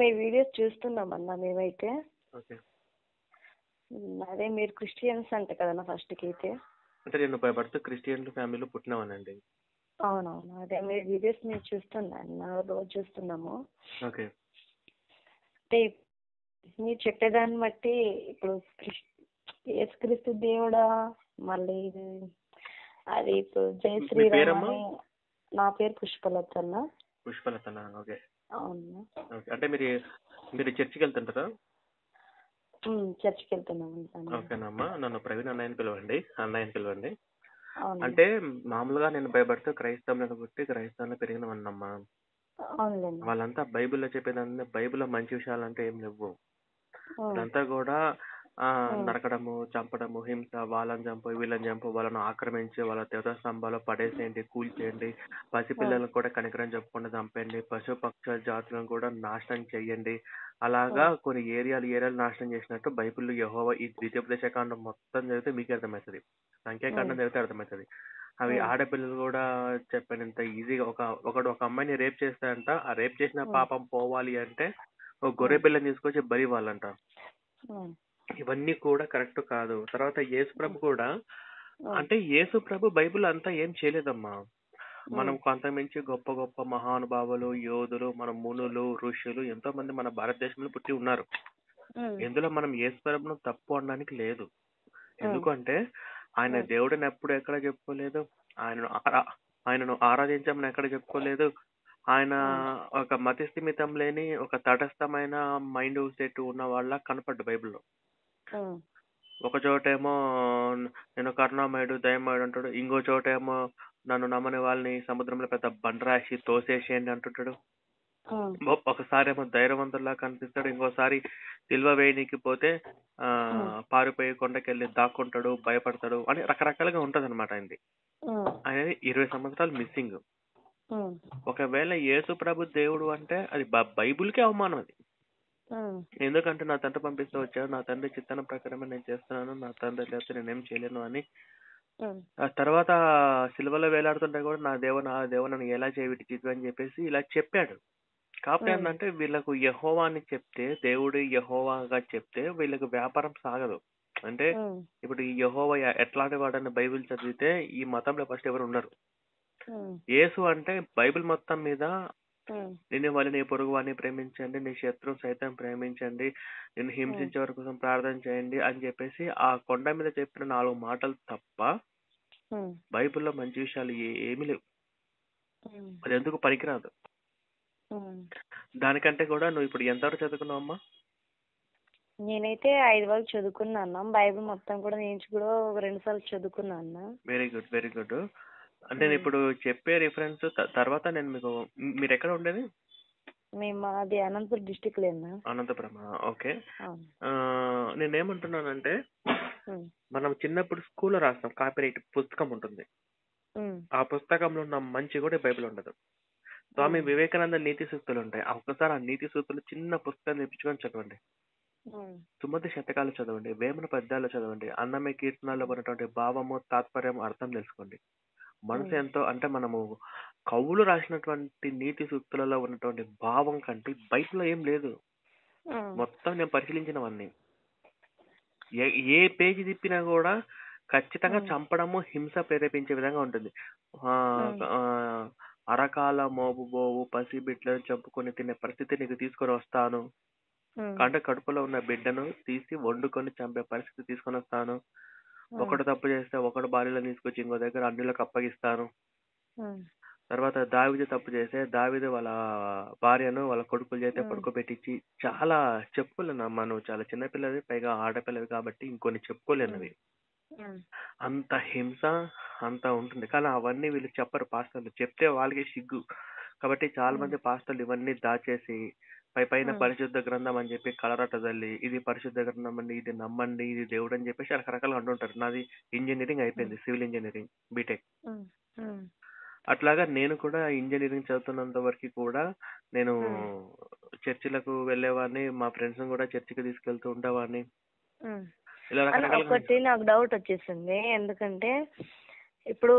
మీ videos చూస్తున్నామన్నా మేమైతే. Okay. అదే మీరు క్రిస్టియన్స్ అంట కదన్నా ఫస్ట్కి అయితే. అంటే నేను బై బర్త్ క్రిస్టియన్ ఫ్యామిలీలో పుట్టినవానండి. అవునవును, అదే మీ వీడియోస్ మేము చూస్తున్నాను, రోజు చూస్తున్నాము. ఓకే. అంటే మీరు చెప్పేదాన్ని బట్టి ఇప్పుడు యేసుక్రీస్తు దేవుడా, మళ్ళీ అది ఇప్పుడు జై మీ శ్రీరామ్ పేరమ్మా? అని. నా పేరు పుష్పలత అన్న. పుష్పలతనా? ఓకే. అవును, ఓకే. అంటే మీరు చర్చికి వెళ్తుంటారా? చర్చికి వెళ్తున్నాము. ఓకేనమ్మా, నన్ను ప్రవీణ్ అన్నయ్యని పిలవండి. అవును అంటే మామూలుగా నేను బై బర్త్ క్రైస్తవంలో పుట్టి క్రైస్తవంలో పెరిగినవన్నమ్మా. అవునులేండి. వాళ్ళంతా బైబిల్లో చెప్పేదాన్ని, బైబిల్లో మంచి విషయాలు అంటే ఏం లేవు. ఉమ్, అదంతా కూడా ఉమ్, నరకడము, చంపడము, హింస, వాళ్ళని చంపు వీళ్ళని చంపు, వాళ్ళను ఆక్రమించి వాళ్ళ దేవతా స్తంభాలు పడేసేయండి, కూల్చేయండి, పసిపిల్లలను కూడా కనికరం చెప్పకుండా చంపండి, పశు పక్ష జాతులను కూడా నాశనం చెయ్యండి. అలాగా కొన్ని ఏరియాలు నాశనం చేసినట్టు బైబిల్లో యెహోవా ఈ ద్వితీయోపదేశకాండం మొత్తం చదివితే మీకు అర్థమవుతుంది. సంఖ్యాకాండం చదివితే అర్థమవుతుంది. అవి ఆడపిల్లలు కూడా చెప్పండి, ఇంత ఈజీగా ఒక అమ్మాయిని రేప్ చేస్తాడంట. ఆ రేప్ చేసిన పాపం పోవాలి అంటే ఒక గొర్రె పిల్లని తీసుకొచ్చి బలి ఇవ్వాలంట. ఇవన్నీ కూడా కరెక్ట్ కాదు. తర్వాత యేసుప్రభు కూడా, అంటే యేసుప్రభు బైబిల్ అంతా ఏం చేయలేదమ్మా. మనం కొంతమించి గొప్ప గొప్ప మహానుభావులు, యోధులు, మన మునులు, ఋషులు ఎంతో మంది మన భారతదేశంలో పుట్టి ఉన్నారు. ఇందులో మనం యేసుప్రభును తప్పు అనడానికి లేదు. ఎందుకంటే ఆయన దేవుడిని ఎప్పుడు ఎక్కడ చెప్పుకోలేదు, ఆయనను ఆరాధించమని ఎక్కడ చెప్పుకోలేదు. ఆయన ఒక మతిస్థిమితం లేని ఒక తటస్థమైన మైండ్ సెట్ ఉన్న వాళ్ళ కనపడ్డు బైబిల్లో. ఒక చోటేమో నేను కరుణామయుడు, దయమయుడు అంటాడు, ఇంకో చోటేమో నన్ను నమ్మని వాళ్ళని సముద్రంలో పెద్ద బండరాశి తోసేసేయండి అంటుంటాడు. ఒకసారి ఏమో ధైర్యవంతుల్లా కనిపిస్తాడు, ఇంకోసారి సిల్వ వేయనీకి పోతే పారిపోయి కొండకెళ్ళి దాక్కుంటాడు, భయపడతాడు అని రకరకాలుగా ఉంటది అనమాట. ఆయన 20 సంవత్సరాలు మిస్సింగ్. ఒకవేళ యేసు ప్రభు దేవుడు అంటే అది బైబుల్కే అవమానం అది. ఎందుకంటే నా తండ్రి పంపిస్తూ వచ్చాడు, నా తండ్రి చిత్తాన ప్రకారమే నేను చేస్తున్నాను, నా తండ్రి లేకపోతే నేనేం చేయలేను అని. ఆ తర్వాత సిలువలో వేలాడుతుంటే కూడా నా దేవ నన్ను ఎలా చేయవిటిచిద్దు అని చెప్పేసి ఇలా చెప్పాడు. కాకపోతే ఏంటంటే వీళ్ళకు యెహోవా అని చెప్తే, దేవుడు యెహోవాగా చెప్తే వీళ్ళకి వ్యాపారం సాగదు. అంటే ఇప్పుడు ఈ యెహోవా ఎట్లాంటి వాడని బైబిల్ చదివితే ఈ మతంలో ఫస్ట్ ఎవరు ఉన్నారు. యేసు అంటే బైబిల్ మొత్తం మీద నిన్ను వాళ్ళు నీ పొరుగు వాడిని ప్రేమించండి, నీ శత్రువు సైతం ప్రేమించండి, నిన్ను హింసించే వారి కోసం ప్రార్థన చేయండి అని చెప్పేసి ఆ కొండ మీద చెప్పిన 4 మాటలు తప్ప బైబిల్లో మంచి విషయాలు ఏమీ లేవు. అది ఎందుకు పనికిరాదు. దానికంటే కూడా నువ్వు ఇప్పుడు ఎంతవరకు చదువుకున్నావు అమ్మా? నేనైతే 5 వరకు చదువుకున్నాను. బైబిల్ మొత్తం కూడా నేను కూడా 2 సార్లు చదువుకున్నాను. Very good, very good. అంటే నేను ఇప్పుడు చెప్పే రిఫరెన్స్ తర్వాత నేను మీరు ఎక్కడ ఉండేది? మేము అది అనంతపురం డిస్టిక్ లేనా. అనంతపురం. ఓకే. నేనేమంటున్నానంటే మనం చిన్నప్పుడు స్కూల్లో రాస్తాం, కాపీరైట్ పుస్తకం ఉంటుంది. ఆ పుస్తకంలో ఉన్న మంచి కూడా బైబిల్ ఉండదు. స్వామి వివేకానంద నీతి సూక్తులు ఉంటాయి. ఒక్కసారి ఆ నీతి సూక్తులు చిన్న పుస్తకం తెప్పించుకొని చదవండి. సుమతి శతకాలు చదవండి, వేమన పద్యాలు చదవండి, అన్నమయ్య కీర్తనలో ఉన్నటువంటి భావము, తాత్పర్యం, అర్థం తెలుసుకోండి. మనసు ఎంతో అంటే మనము కవులు రాసినటువంటి నీతి సూక్తులలో ఉన్నటువంటి భావం కంటే బైబిల్లో ఏం లేదు. మొత్తం నేను పరిశీలించినవన్నీ ఏ పేజీ తిప్పినా కూడా ఖచ్చితంగా చంపడము, హింస ప్రేరేపించే విధంగా ఉంటుంది. అరకాల మోపుబోవు పసిబిడ్డలను చంపుకొని తినే పరిస్థితి నీకు తీసుకొని వస్తాను, అంటే కడుపులో ఉన్న బిడ్డను తీసి వండుకొని చంపే పరిస్థితి తీసుకొని వస్తాను, ఒకడు తప్పు చేస్తే ఒకడు భార్యలను తీసుకొచ్చి ఇంకో దగ్గర అన్యులకు అప్పగిస్తాను. తర్వాత దావీదు తప్పు చేస్తే దావీదు వాళ్ళ భార్యను వాళ్ళ కొడుకులు చేస్తే పడుకోబెట్టించి చాలా చెప్పుకోలేనమ్మా. నువ్వు చాలా చిన్నపిల్లవి, పైగా ఆడపిల్లవి కాబట్టి ఇంకొన్ని చెప్పుకోలేనివి. అంత హింస అంత ఉంటుంది. కానీ అవన్నీ వీళ్ళు చెప్పరు పాస్టర్లు. చెప్తే వాళ్ళకి సిగ్గు. కాబట్టి చాలా మంది పాస్టర్లు ఇవన్నీ దాచేసి పైన పరిశుద్ధ గ్రంథం అని చెప్పి కలరట తల్లి, ఇది పరిశుద్ధ గ్రంథం అండి, ఇది నమ్మండి, ఇది దేవుడు అని చెప్పేసి రకరకాలుగా అంటుంటారు. నాది ఇంజనీరింగ్ అయిపోయింది, సివిల్ ఇంజనీరింగ్ బీటెక్. అట్లాగా నేను కూడా ఇంజనీరింగ్ చదువుతున్నంత వరకు కూడా నేను చర్చిలకు వెళ్ళేవాడిని, మా ఫ్రెండ్స్ కూడా చర్చికి తీసుకెళ్తూ ఉండేవాడిని. ఇలా ఒకటి నాకు డౌట్ వచ్చేసింది. ఎందుకంటే ఇప్పుడు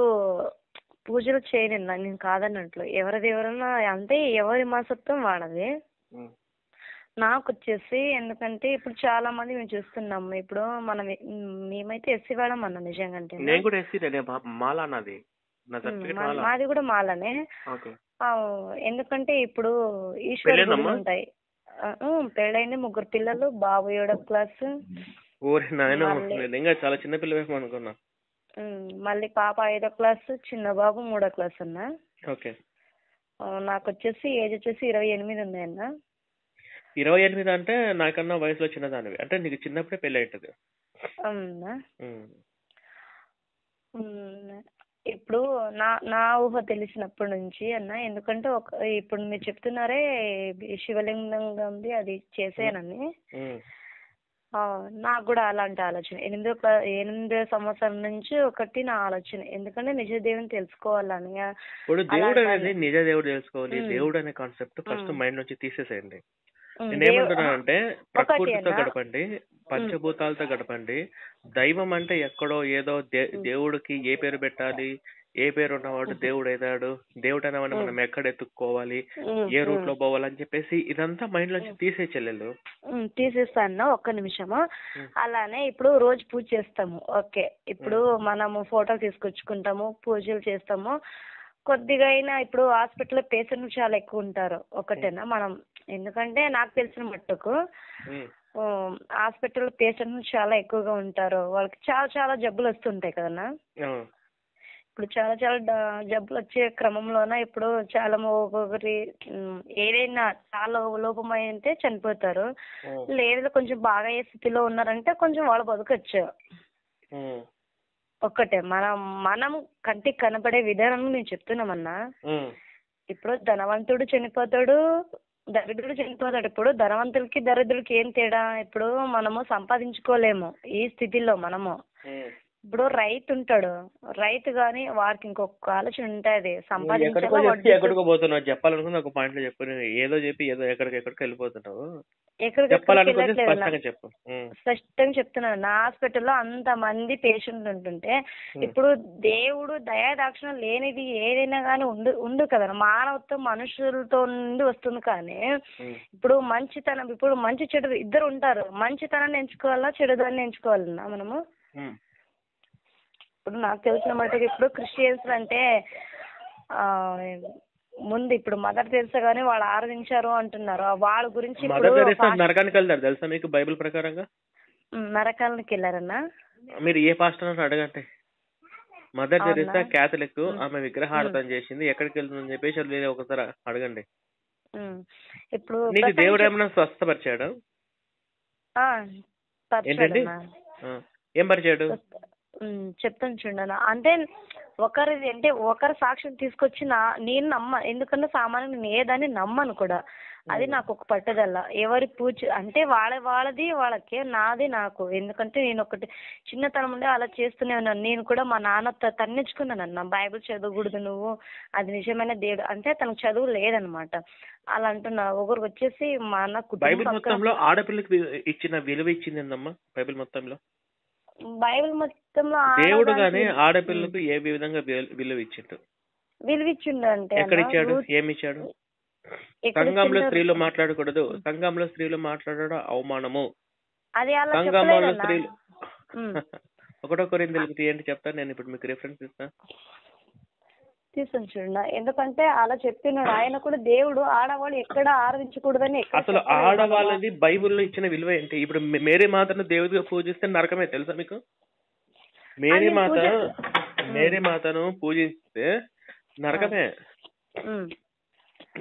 పూజలు చేయను నేను కాదన్నట్లు, ఎవరిది ఎవరన్నా అంటే ఎవరి మనసత్వం వాడది. నాకు వచ్చేసి ఎందుకంటే ఇప్పుడు చాలా మంది మేము చూస్తున్నాము. ఇప్పుడు మనం మేమైతే ఎస్సీ వాళ్ళం అన్న నిజంగా అంటే నేను కూడా ఎస్సీ మాలా నాది, నా సర్టిఫికేట్ మాలా. మాది కూడా మాలనే. ఓకే. ఎందుకంటే ఇప్పుడు ఈశ్వర గుడులు ఉంటాయి. పెళ్ళైంది, 3 పిల్లలు, బాబు 7వ క్లాసు. ఊరి నాయన, ఇంకా చాలా చిన్న పిల్లవేమో అనుకున్నా. మళ్ళీ పాప 5వ క్లాసు, చిన్న బాబు 3వ క్లాస్ అన్న. ఓకే. నాకు వచ్చేసి ఏజ్ వచ్చేసి 28 ఉంది అన్న. 28 అంటే నాకన్నా వయసులో చిన్నదానివి, అంటే నీకు చిన్నప్పుడే పెళ్లి అవుతుంది. అవునా. ఇప్పుడు నా ఊహ తెలిసినప్పటి నుంచి అన్న, ఎందుకంటే ఇప్పుడు మీరు చెప్తున్నారే శివలింగంగా ఉంది అది చేసేనని, నాకు కూడా అలాంటి ఆలోచన 8వ సంవత్సరం నుంచి ఒకటి నా ఆలోచన. ఎందుకంటే నిజ దేవుని తెలుసుకోవాలని. ఇప్పుడు దేవుడు అనేది నిజ దేవుడు తెలుసుకోవాలి. దేవుడు అనే కాన్సెప్ట్ ఫస్ట్ మైండ్ నుంచి తీసేసేయండి. నేనేమంటున్నానంటే ప్రకృతితో గడపండి, పంచభూతాలతో గడపండి. దైవం అంటే ఎక్కడో ఏదో దేవుడికి ఏ పేరు పెట్టాలి, ఏ పేరు ఉన్నవాడు దేవుడు అయినాడు, దేవుడు అనేవాడిని మనం ఎక్కడ ఎత్తుక్కోవాలి, ఏ రూట్ లో పోవాలని చెప్పేసి ఇదంతా మైండ్ నుంచి తీసే చెల్లెలు. తీసేస్తాను, ఒక్క నిమిషము. అలానే ఇప్పుడు రోజు పూజ చేస్తాము. ఓకే, ఇప్పుడు మనము ఫోటో తీసుకొచ్చుకుంటాము, పూజలు చేస్తాము. కొద్దిగా అయినా ఇప్పుడు హాస్పిటల్లో పేషెంట్లు చాలా ఎక్కువ ఉంటారు. ఒకటేనా మనం, ఎందుకంటే నాకు తెలిసిన మట్టుకు హాస్పిటల్ పేషెంట్లు చాలా ఎక్కువగా ఉంటారు. వాళ్ళకి చాలా చాలా జబ్బులు వస్తుంటాయి కదన్నా. ఇప్పుడు చాలా చాలా జబ్బులు వచ్చే క్రమంలోన ఇప్పుడు చాలా ఒక్కొక్కరి ఏదైనా చాలా లోపమై ఉంటే చనిపోతారు. లేదు కొంచెం బాగా అయ్యే స్థితిలో ఉన్నారంటే కొంచెం వాళ్ళు బతకచ్చు. ఒక్కటే మనం కంటికి కనపడే విధానం నేను చెప్తున్నామన్నా. ఇప్పుడు ధనవంతుడు చనిపోతాడు, దరిద్రుడు చనిపోతాడు. ఇప్పుడు ధనవంతుడికి దరిద్రుడికి ఏం తేడా? ఇప్పుడు మనము సంపాదించుకోలేము ఈ స్థితిలో మనము. ఇప్పుడు రైతు ఉంటాడు, రైతు గాని వారికి ఇంకొక ఆలోచన ఉంటుంది, సంపాదించాలి. ఎక్కడికో పోతున్నావు చెప్పాలనుకున్న ఒక పాయింట్ లో చెప్పు. ఏదో చెప్పి ఏదో ఎక్కడికి వెళ్ళిపోతున్నావు. స్పష్టంగా చెప్తున్నాను. నా హాస్పిటల్లో అంత మంది పేషెంట్లు ఉంటుంటే ఇప్పుడు దేవుడు దయాదాక్షిణ్యం లేనిది ఏదైనా కానీ ఉండు కదా. మానవత్వం మనుషులతో నుండి వస్తుంది. కానీ ఇప్పుడు మంచితనం, ఇప్పుడు మంచి చెడు ఇద్దరు ఉంటారు. మంచితనాన్ని ఎంచుకోవాలా, చెడుదాన్ని ఎంచుకోవాలన్నా మనము. ఇప్పుడు నాకు తెలిసిన మటుకు ఇప్పుడు క్రిస్టియన్స్ అంటే ముందు ఇప్పుడు మదర్ తెరిసా గానీ వాళ్ళు ఆరాధించారు అంటున్నారు. వాళ్ళ గురించి నరకానికి వెళ్తారు తెలుసా మీకు బైబిల్ ప్రకారంగా? నరకానికి వెళ్ళారన్నా. మీరు ఏ పాస్టర్ అడగండి. మదర్ తెరిసా క్యాథలిక్, ఆమె విగ్రహార్థం చేసింది, ఎక్కడికి వెళ్తుందని చెప్పేసి ఒకసారి అడగండి. ఇప్పుడు నీకు దేవుడు ఏమైనా స్వస్థపరిచాడు? ఏంటండి, ఏం పరిచాడు చెప్తాను చూడన్నా. అంటే ఒకరి సాక్ష్యం తీసుకొచ్చి నేను ఎందుకన్నా సామాన్యంగా నేను ఏదాన్ని నమ్మను కూడా. అది నాకు ఒక పట్టుదల. ఎవరి పూజ అంటే వాళ్ళది వాళ్ళకే, నాది నాకు. ఎందుకంటే నేను ఒకటి చిన్నతనం ఉండే అలా చేస్తూనే ఉన్నాను. నేను కూడా మా నాన్న తన్నించుకున్నాను, బైబిల్ చదవకూడదు నువ్వు, అది నిజమైన దేవుడు అంటే. తనకు చదువు లేదనమాట. అలా అంటున్నా. ఒకరికి వచ్చేసి మా అన్న బైబిల్ మొత్తంలో ఆడపిల్లకి ఇచ్చిన విలువ ఇచ్చిందమ్మా. బైబిల్ మొత్తంలో దేవుడు గానీ ఆడపిల్లకు ఏ విధంగా విలువ ఇచ్చిండు? విలువిచ్చిండు అంటే ఎక్కడ ఇచ్చాడు? ఏమి ఇచ్చాడు? సంఘంలో స్త్రీలు మాట్లాడకూడదు, సంఘంలో స్త్రీలు మాట్లాడడం అవమానము. సంఘంలో స్త్రీలు 1 కొరింథీయులకు ఏంటి చెప్తాను నేను ఇప్పుడు మీకు రిఫరెన్స్ ఇస్తా. తీసుకొని చూడండి. ఎందుకంటే అలా చెప్తున్నాడు ఆయన కూడా. దేవుడు ఆడవాళ్ళు ఎక్కడ ఆరాధించకూడదని. అసలు ఆడవాళ్ళది బైబిల్లో ఇచ్చిన విలువ ఏంటి? ఇప్పుడు మేరీ మాతను దేవుడిగా పూజిస్తే నరకమే తెలుసా మీకు? మేరీ మాతను పూజిస్తే నరకమే.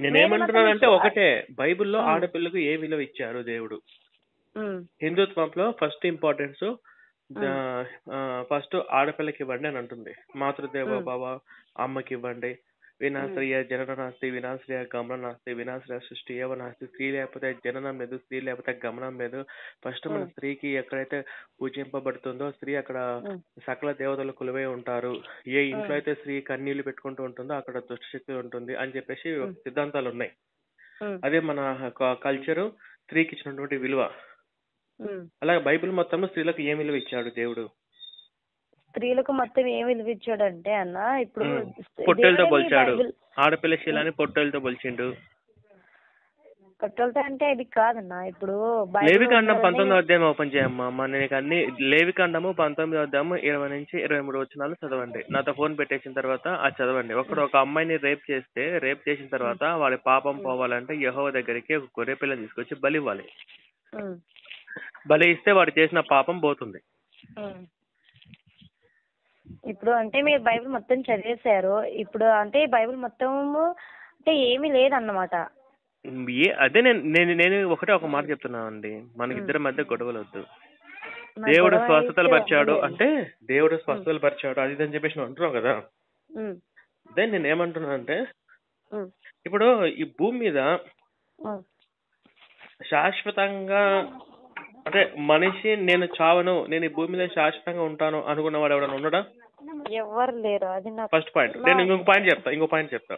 నేనేమంటున్నానంటే ఒకటే, బైబిల్లో ఆడపిల్లకు ఏ విలువ ఇచ్చారు దేవుడు? హిందుత్వంలో ఫస్ట్ ఇంపార్టెన్స్ ఫస్ట్ ఆడపిల్లకి ఇవ్వండి అని అంటుంది. మాతృదేవ భావ, అమ్మకి ఇవ్వండి. వినాశ్రయ జనన నాస్తి, వినాశ్రయ గమనం నాస్తి, వినాశ్రయ సృష్టి ఏవ నాస్తి. స్త్రీ లేకపోతే జననం లేదు, స్త్రీ లేకపోతే గమనం లేదు. ఫస్ట్ మన స్త్రీకి ఎక్కడైతే పూజింపబడుతుందో స్త్రీ అక్కడ సకల దేవతలు కొలువై ఉంటారు. ఏ ఇంట్లో అయితే స్త్రీ కన్నీళ్లు పెట్టుకుంటూ ఉంటుందో అక్కడ దుష్టశక్తి ఉంటుంది అని చెప్పేసి సిద్ధాంతాలు ఉన్నాయి. అదే మన కల్చరు స్త్రీకి ఇచ్చినటువంటి విలువ. అలాగే బైబిల్ మొత్తంలో స్త్రీలకు ఏం విలువ ఇచ్చాడు దేవుడు? స్త్రీలకు మొత్తం ఏం విలువ ఇచ్చాడు అంటే అన్న, ఇప్పుడు పొట్టేలతో పోల్చాడు. ఆడపిల్ల శీలాన్ని పొట్టేలతో పోల్చిండు. కట్టెలతో అంటే ఇది కాదన్నా. ఇప్పుడు బైబిల్ లేవికాండం ఉన్నదని 19వ అధ్యాయం ఓపెన్ చేయమ్మా. అమ్మ నీకు అన్ని లేవికాండము 19వ అధ్యాయం 20 నుంచి 23 వచనాలు చదవండి. నాతో ఫోన్ పెట్టేసిన తర్వాత అది చదవండి. ఒక అమ్మాయిని రేప్ చేసిన తర్వాత వాడి పాపం పోవాలంటే యెహోవా దగ్గరికి ఒక గొర్రె పిల్లని తీసుకొచ్చి బలి ఇవ్వాలి. బలి ఇస్తే వాడు చేసిన పాపం పోతుంది. ఇప్పుడు అంటే మీరు బైబిల్ మొత్తం చదివేశారు. ఇప్పుడు అంటే బైబిల్ మొత్తము అంటే ఏమీ లేదన్నమాట. అదే నేను ఒకటే ఒక మాట చెప్తున్నాను అండి, మనకిద్దరి మధ్య గొడవలు వద్దు. దేవుడు స్వస్థతలు పరిచాడు అంటే దేవుడు స్వస్థతలు పరిచాడు అది అని చెప్పేసి నువ్వు అంటున్నావు కదా. అదే నేను ఏమంటున్నా అంటే ఇప్పుడు ఈ భూమి మీద శాశ్వతంగా అంటే మనిషి నేను చావను, నేను ఈ భూమి మీద శాశ్వతంగా ఉంటాను అనుకున్నవాడు ఎవడన్నా ఉన్నాడా? ఎవరు లేరు. అది ఫస్ట్ పాయింట్. నేను ఇంకో పాయింట్ చెప్తా.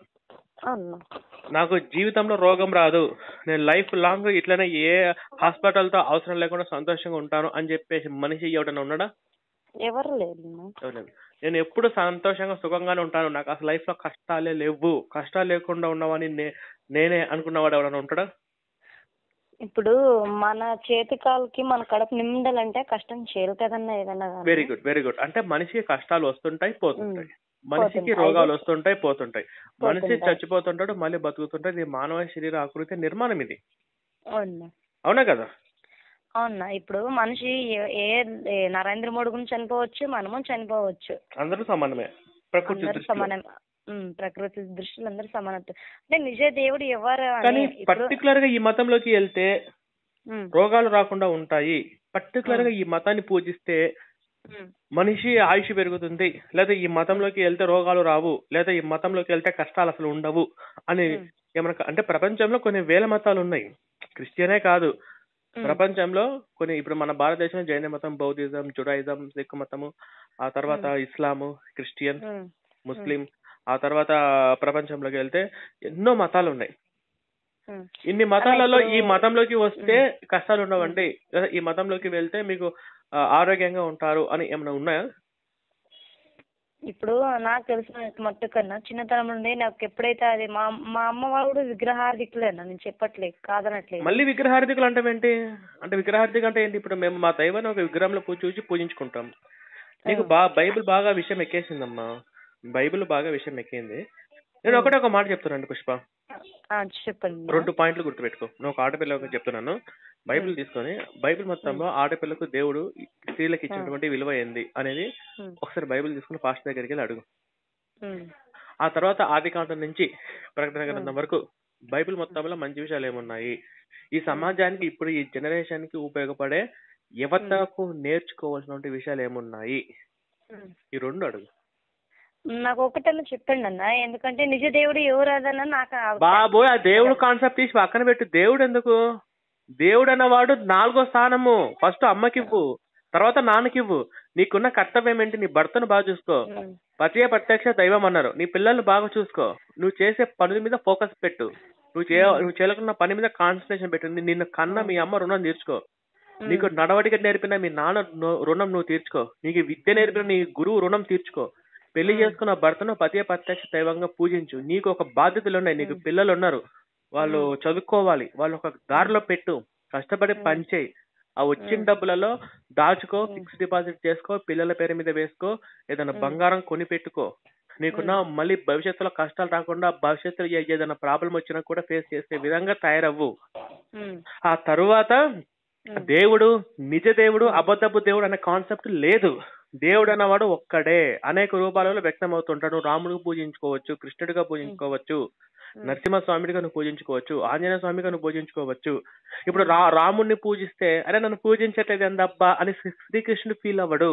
నాకు జీవితంలో రోగం రాదు, నేను లైఫ్ లాంగ్ ఇట్లనే ఏ హాస్పిటల్ తో అవసరం లేకుండా సంతోషంగా ఉంటాను అని చెప్పేసి మనిషి ఎవడన్నా ఉన్నాడా? ఎవరు లేదు. నేను ఎప్పుడు సంతోషంగా సుఖంగానే ఉంటాను, నాకు అసలు లైఫ్ లో కష్టాలే లేవు, కష్టాలు లేకుండా ఉన్నవాని నేనే అనుకున్నవాడు ఎవడన్నా ఉంటాడా? ఇప్పుడు మన చేతి కాలుకి మన కడుపు నిండాలంటే కష్టం చేరుతుందన్న ఏదన్నా. Very good. అంటే మనిషికి కష్టాలు వస్తుంటాయి పోతుంటాయి, మనిషికి రోగాలు వస్తుంటాయి పోతుంటాయి, మనిషి చచ్చిపోతుంటాడు మళ్ళీ బతుకుతుంటాడు. ఇది మానవ శరీర ఆకృతి నిర్మాణం ఇది. అవునా కదా? అవునా. ఇప్పుడు మనిషి ఏ నరేంద్ర మోడీ గురించి చనిపోవచ్చు, మనము చనిపోవచ్చు. అందరూ సమానమే ప్రకృతి దృష్టిలో అందరూ సమానత్వం. అంటే నిజ దేవుడు ఎవరు? కానీ పర్టికులర్ గా ఈ మతంలోకి వెళ్తే రోగాలు రాకుండా ఉంటాయి, పర్టికులర్ గా ఈ మతాన్ని పూజిస్తే మనిషి ఆయుష్ పెరుగుతుంది, లేదా ఈ మతంలోకి వెళ్తే రోగాలు రావు, లేదా ఈ మతంలోకి వెళ్తే కష్టాలు అసలు ఉండవు అని ఏమన్నా అంటే ప్రపంచంలో కొన్ని వేల మతాలు ఉన్నాయి, క్రిస్టియనే కాదు. ప్రపంచంలో కొన్ని ఇప్పుడు మన భారతదేశంలో జైన మతం, బౌద్ధిజం, జుడాయిజం, సిక్ మతము, ఆ తర్వాత ఇస్లాము, క్రిస్టియన్, ముస్లిం, ఆ తర్వాత ప్రపంచంలోకి వెళ్తే ఎన్నో మతాలు ఉన్నాయి. ఇన్ని మతాలలో ఈ మతంలోకి వస్తే కష్టాలు ఉండవండి, లేదా ఈ మతంలోకి వెళ్తే మీకు ఆరోగ్యంగా ఉంటారు అని ఏమైనా ఉన్నాయా? ఇప్పుడు నాకు తెలిసిన మట్టు కన్నా చిన్నతనం నుండి నాకు ఎప్పుడైతే అది మా అమ్మ వాళ్ళు కూడా విగ్రహార్థికులేనా, నేను చెప్పట్లేదు కాదనట్లేదు. మళ్ళీ విగ్రహార్థికులు అంటే ఏంటి? అంటే విగ్రహార్థిక అంటే ఏంటి? ఇప్పుడు మేము మా దైవాన్ని ఒక విగ్రహంలో చూసి పూజించుకుంటాం. నీకు బైబిల్ బాగా విషయం ఎక్కేసిందమ్మా, బైబిల్ బాగా విషయం ఎక్కింది. నేను ఒక మాట చెప్తానండి పుష్ప, చెప్పండి. 2 పాయింట్లు గుర్తుపెట్టుకో. నేను ఒక ఆడపిల్ల చెప్తున్నాను, బైబిల్ తీసుకొని బైబిల్ మొత్తంలో ఆడపిల్లకు దేవుడు స్త్రీలకు ఇచ్చినటువంటి విలువ ఏంది అనేది ఒకసారి బైబిల్ తీసుకుని పాస్టర్ దగ్గరికి వెళ్ళి అడుగు. ఆ తర్వాత ఆదికాండం నుంచి ప్రకటన గ్రంథం వరకు బైబిల్ మొత్తంలో మంచి విషయాలు ఏమున్నాయి, ఈ సమాజానికి ఇప్పుడు ఈ జనరేషన్ కి ఉపయోగపడే యువతకు నేర్చుకోవాల్సిన విషయాలు ఏమున్నాయి, ఈ 2 అడుగు. నాకు ఒకటన్నా చెప్పండి అన్న, ఎందుకంటే నిజ దేవుడు ఎవరు అదన్నా నాకు బాబోయ్. ఆ దేవుడు కాన్సెప్ట్ తీసి పక్కన పెట్టు. దేవుడు ఎందుకు? దేవుడు అన్నవాడు 4వ స్థానము. ఫస్ట్ అమ్మకివ్వు, తర్వాత నాన్నకివ్వు. నీకున్న కర్తవ్యం ఏంటి? నీ భర్తను బాగా చూసుకో, పతియే ప్రత్యక్ష దైవం అన్నారు. నీ పిల్లల్ని బాగా చూసుకో, నువ్వు చేసే పనుల మీద ఫోకస్ పెట్టు, నువ్వు చేయకున్న పని మీద కాన్సన్ట్రేషన్ పెట్టు. నిన్ను కన్న మీ అమ్మ రుణం తీర్చుకో, నీకు నడవడిక నేర్పిన మీ నాన్న రుణం నువ్వు తీర్చుకో, నీకు విద్య నేర్పిన నీ గురువు రుణం తీర్చుకో, పెళ్లి చేసుకున్న భర్తను పతియే ప్రత్యక్ష దైవంగా పూజించు. నీకు ఒక బాధ్యతలు ఉన్నాయి, నీకు పిల్లలు ఉన్నారు, వాళ్ళు చదువుకోవాలి, వాళ్ళు ఒక దారిలో పెట్టు, కష్టపడి పనిచేయి. ఆ వచ్చిన డబ్బులలో దాచుకో, ఫిక్స్డ్ డిపాజిట్ చేసుకో, పిల్లల పేరు మీద వేసుకో, ఏదైనా బంగారం కొని పెట్టుకో. నీకున్న మళ్ళీ భవిష్యత్తులో కష్టాలు రాకుండా, భవిష్యత్తులో ఏదైనా ప్రాబ్లం వచ్చినా కూడా ఫేస్ చేసే విధంగా తయారవ్వు. ఆ తరువాత దేవుడు, నిజ దేవుడు, అబద్ధపు దేవుడు అనే కాన్సెప్ట్ లేదు. దేవుడు అన్నవాడు ఒక్కడే, అనేక రూపాలలో వ్యక్తం అవుతుంటాడు. రాముడికి పూజించుకోవచ్చు, కృష్ణుడిగా పూజించుకోవచ్చు, నరసింహస్వామిడిగా నువ్వు పూజించుకోవచ్చు, ఆంజనేయ స్వామిగా నువ్వు పూజించుకోవచ్చు. ఇప్పుడు రాముడిని పూజిస్తే అరే నన్ను పూజించట్లేదు ఎందబ్బా అని శ్రీకృష్ణుడు ఫీల్ అవ్వడు.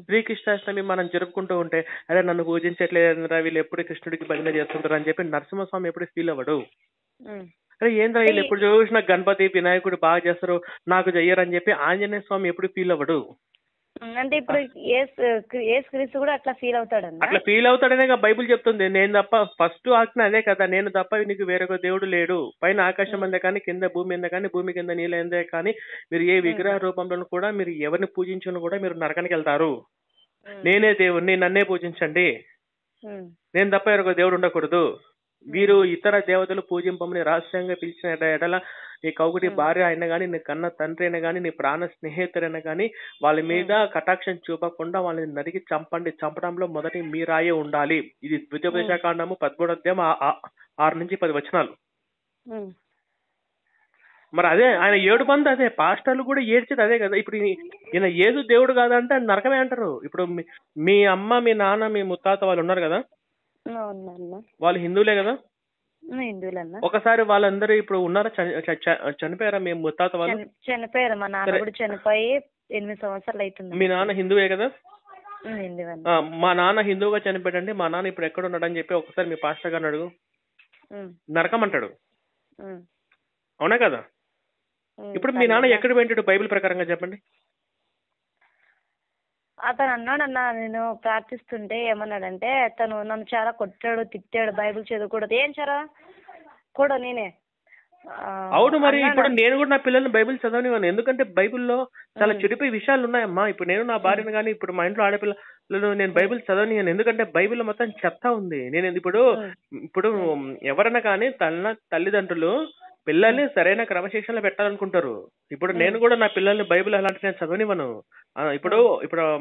శ్రీకృష్ణాష్టమి మనం జరుపుకుంటూ ఉంటే అరే నన్ను పూజించట్లేదు, వీళ్ళు ఎప్పుడు కృష్ణుడికి భజన చేస్తుంటారు అని చెప్పి నరసింహస్వామి ఎప్పుడు ఫీల్ అవ్వడు. అరే ఏంద్రా వీళ్ళు ఎప్పుడు చూసినా గణపతి వినాయకుడు బాగా చేస్తారు, నాకు చెయ్యరని చెప్పి ఆంజనేయ స్వామి ఎప్పుడు ఫీల్ అవ్వడు. అంటే ఇప్పుడు యేసుక్రీస్తు కూడా అట్లా ఫీల్ అవుతాడు. అట్లా ఫీల్ అవుతాడనే బైబిల్ చెప్తుంది. నేను తప్ప ఫస్ట్ ఆజ్ఞ అదే కదా, నేను తప్ప నీకు వేరొక దేవుడు లేడు. పైన ఆకాశం అందే కానీ, కింద భూమి అందే కానీ, భూమి కింద నీళ్ళు అందే కానీ, మీరు ఏ విగ్రహ రూపంలో కూడా మీరు ఎవరిని పూజించినా కూడా మీరు నరకానికి వెళ్తారు. నేనే దేవుణ్ణి, నన్నే పూజించండి, నేను తప్ప వేరొక దేవుడు ఉండకూడదు. వీరు ఇతర దేవతలు పూజింపమని రహస్యంగా పిలిచిన ఎడల నీ కౌగుటి భార్య అయినా గానీ, నీ కన్న తండ్రి అయినా గానీ, నీ ప్రాణ స్నేహితుడైనా గానీ వాళ్ళ మీద కటాక్షం చూపకుండా వాళ్ళని నరికి చంపండి. చంపడంలో మొదటి మీ రాయే ఉండాలి. ఇది ద్వితీయోపదేశకాండము 13వ అధ్యాయం 6 నుంచి 10 వచనాలు. మరి అదే ఆయన 7 మంది అదే పాస్టర్లు కూడా ఏడ్చేది అదే కదా. ఇప్పుడు ఈయన యేసు దేవుడు కాదంటే ఆయన నరకమే అంటారు. ఇప్పుడు మీ అమ్మ, మీ నాన్న, మీ ముత్తాత వాళ్ళు ఉన్నారు కదా, వాళ్ళు హిందువులే కదా. ఒకసారి వాళ్ళందరూ ఇప్పుడు ఉన్నారా, చనిపోయారా? మీ ముత్తాత వాళ్ళు చనిపోయారు. మా నాన్న కూడా చనిపోయి 8 సంవత్సరాలు అవుతుంది. మీ నాన్న హిందువే కదా. మా నాన్న హిందువుగా చనిపోయాడండి, మా నాన్న ఇప్పుడు ఎక్కడ ఉన్నాడు అని చెప్పి ఒకసారి మీ పాస్టర్ గారిని అడుగు, నరకం అంటాడు. అవునా కదా. ఇప్పుడు మీ నాన్న ఎక్కడ పోయింటాడు బైబిల్ ప్రకారంగా చెప్పండి. అతను అన్నాడన్నా, నేను ప్రార్థిస్తుంటే ఏమన్నాడంటే, తను నన్ను చాలా కొట్టాడు, తిట్టాడు, బైబిల్ చదవకూడదు ఏం చరా కూడా నేనే. అవును, మరి ఇప్పుడు నేను కూడా నా పిల్లల్ని బైబిల్ చదవనివ్వను. ఎందుకంటే బైబిల్లో చాలా చెడిపోయే విషయాలు ఉన్నాయమ్మా. ఇప్పుడు నేను నా భార్యను కానీ, ఇప్పుడు మా ఇంట్లో ఆడపిల్లలు నేను బైబిల్ చదవనివ్వను. ఎందుకంటే బైబిల్లో మొత్తం చెత్త ఉంది. నేను ఇప్పుడు ఎవరైనా కానీ తల్లిదండ్రులు పిల్లల్ని సరైన క్రమశిక్షణలో పెట్టాలనుకుంటారు. ఇప్పుడు నేను కూడా నా పిల్లల్ని బైబిల్ అలాంటి నేను చదవనివ్వను. ఇప్పుడు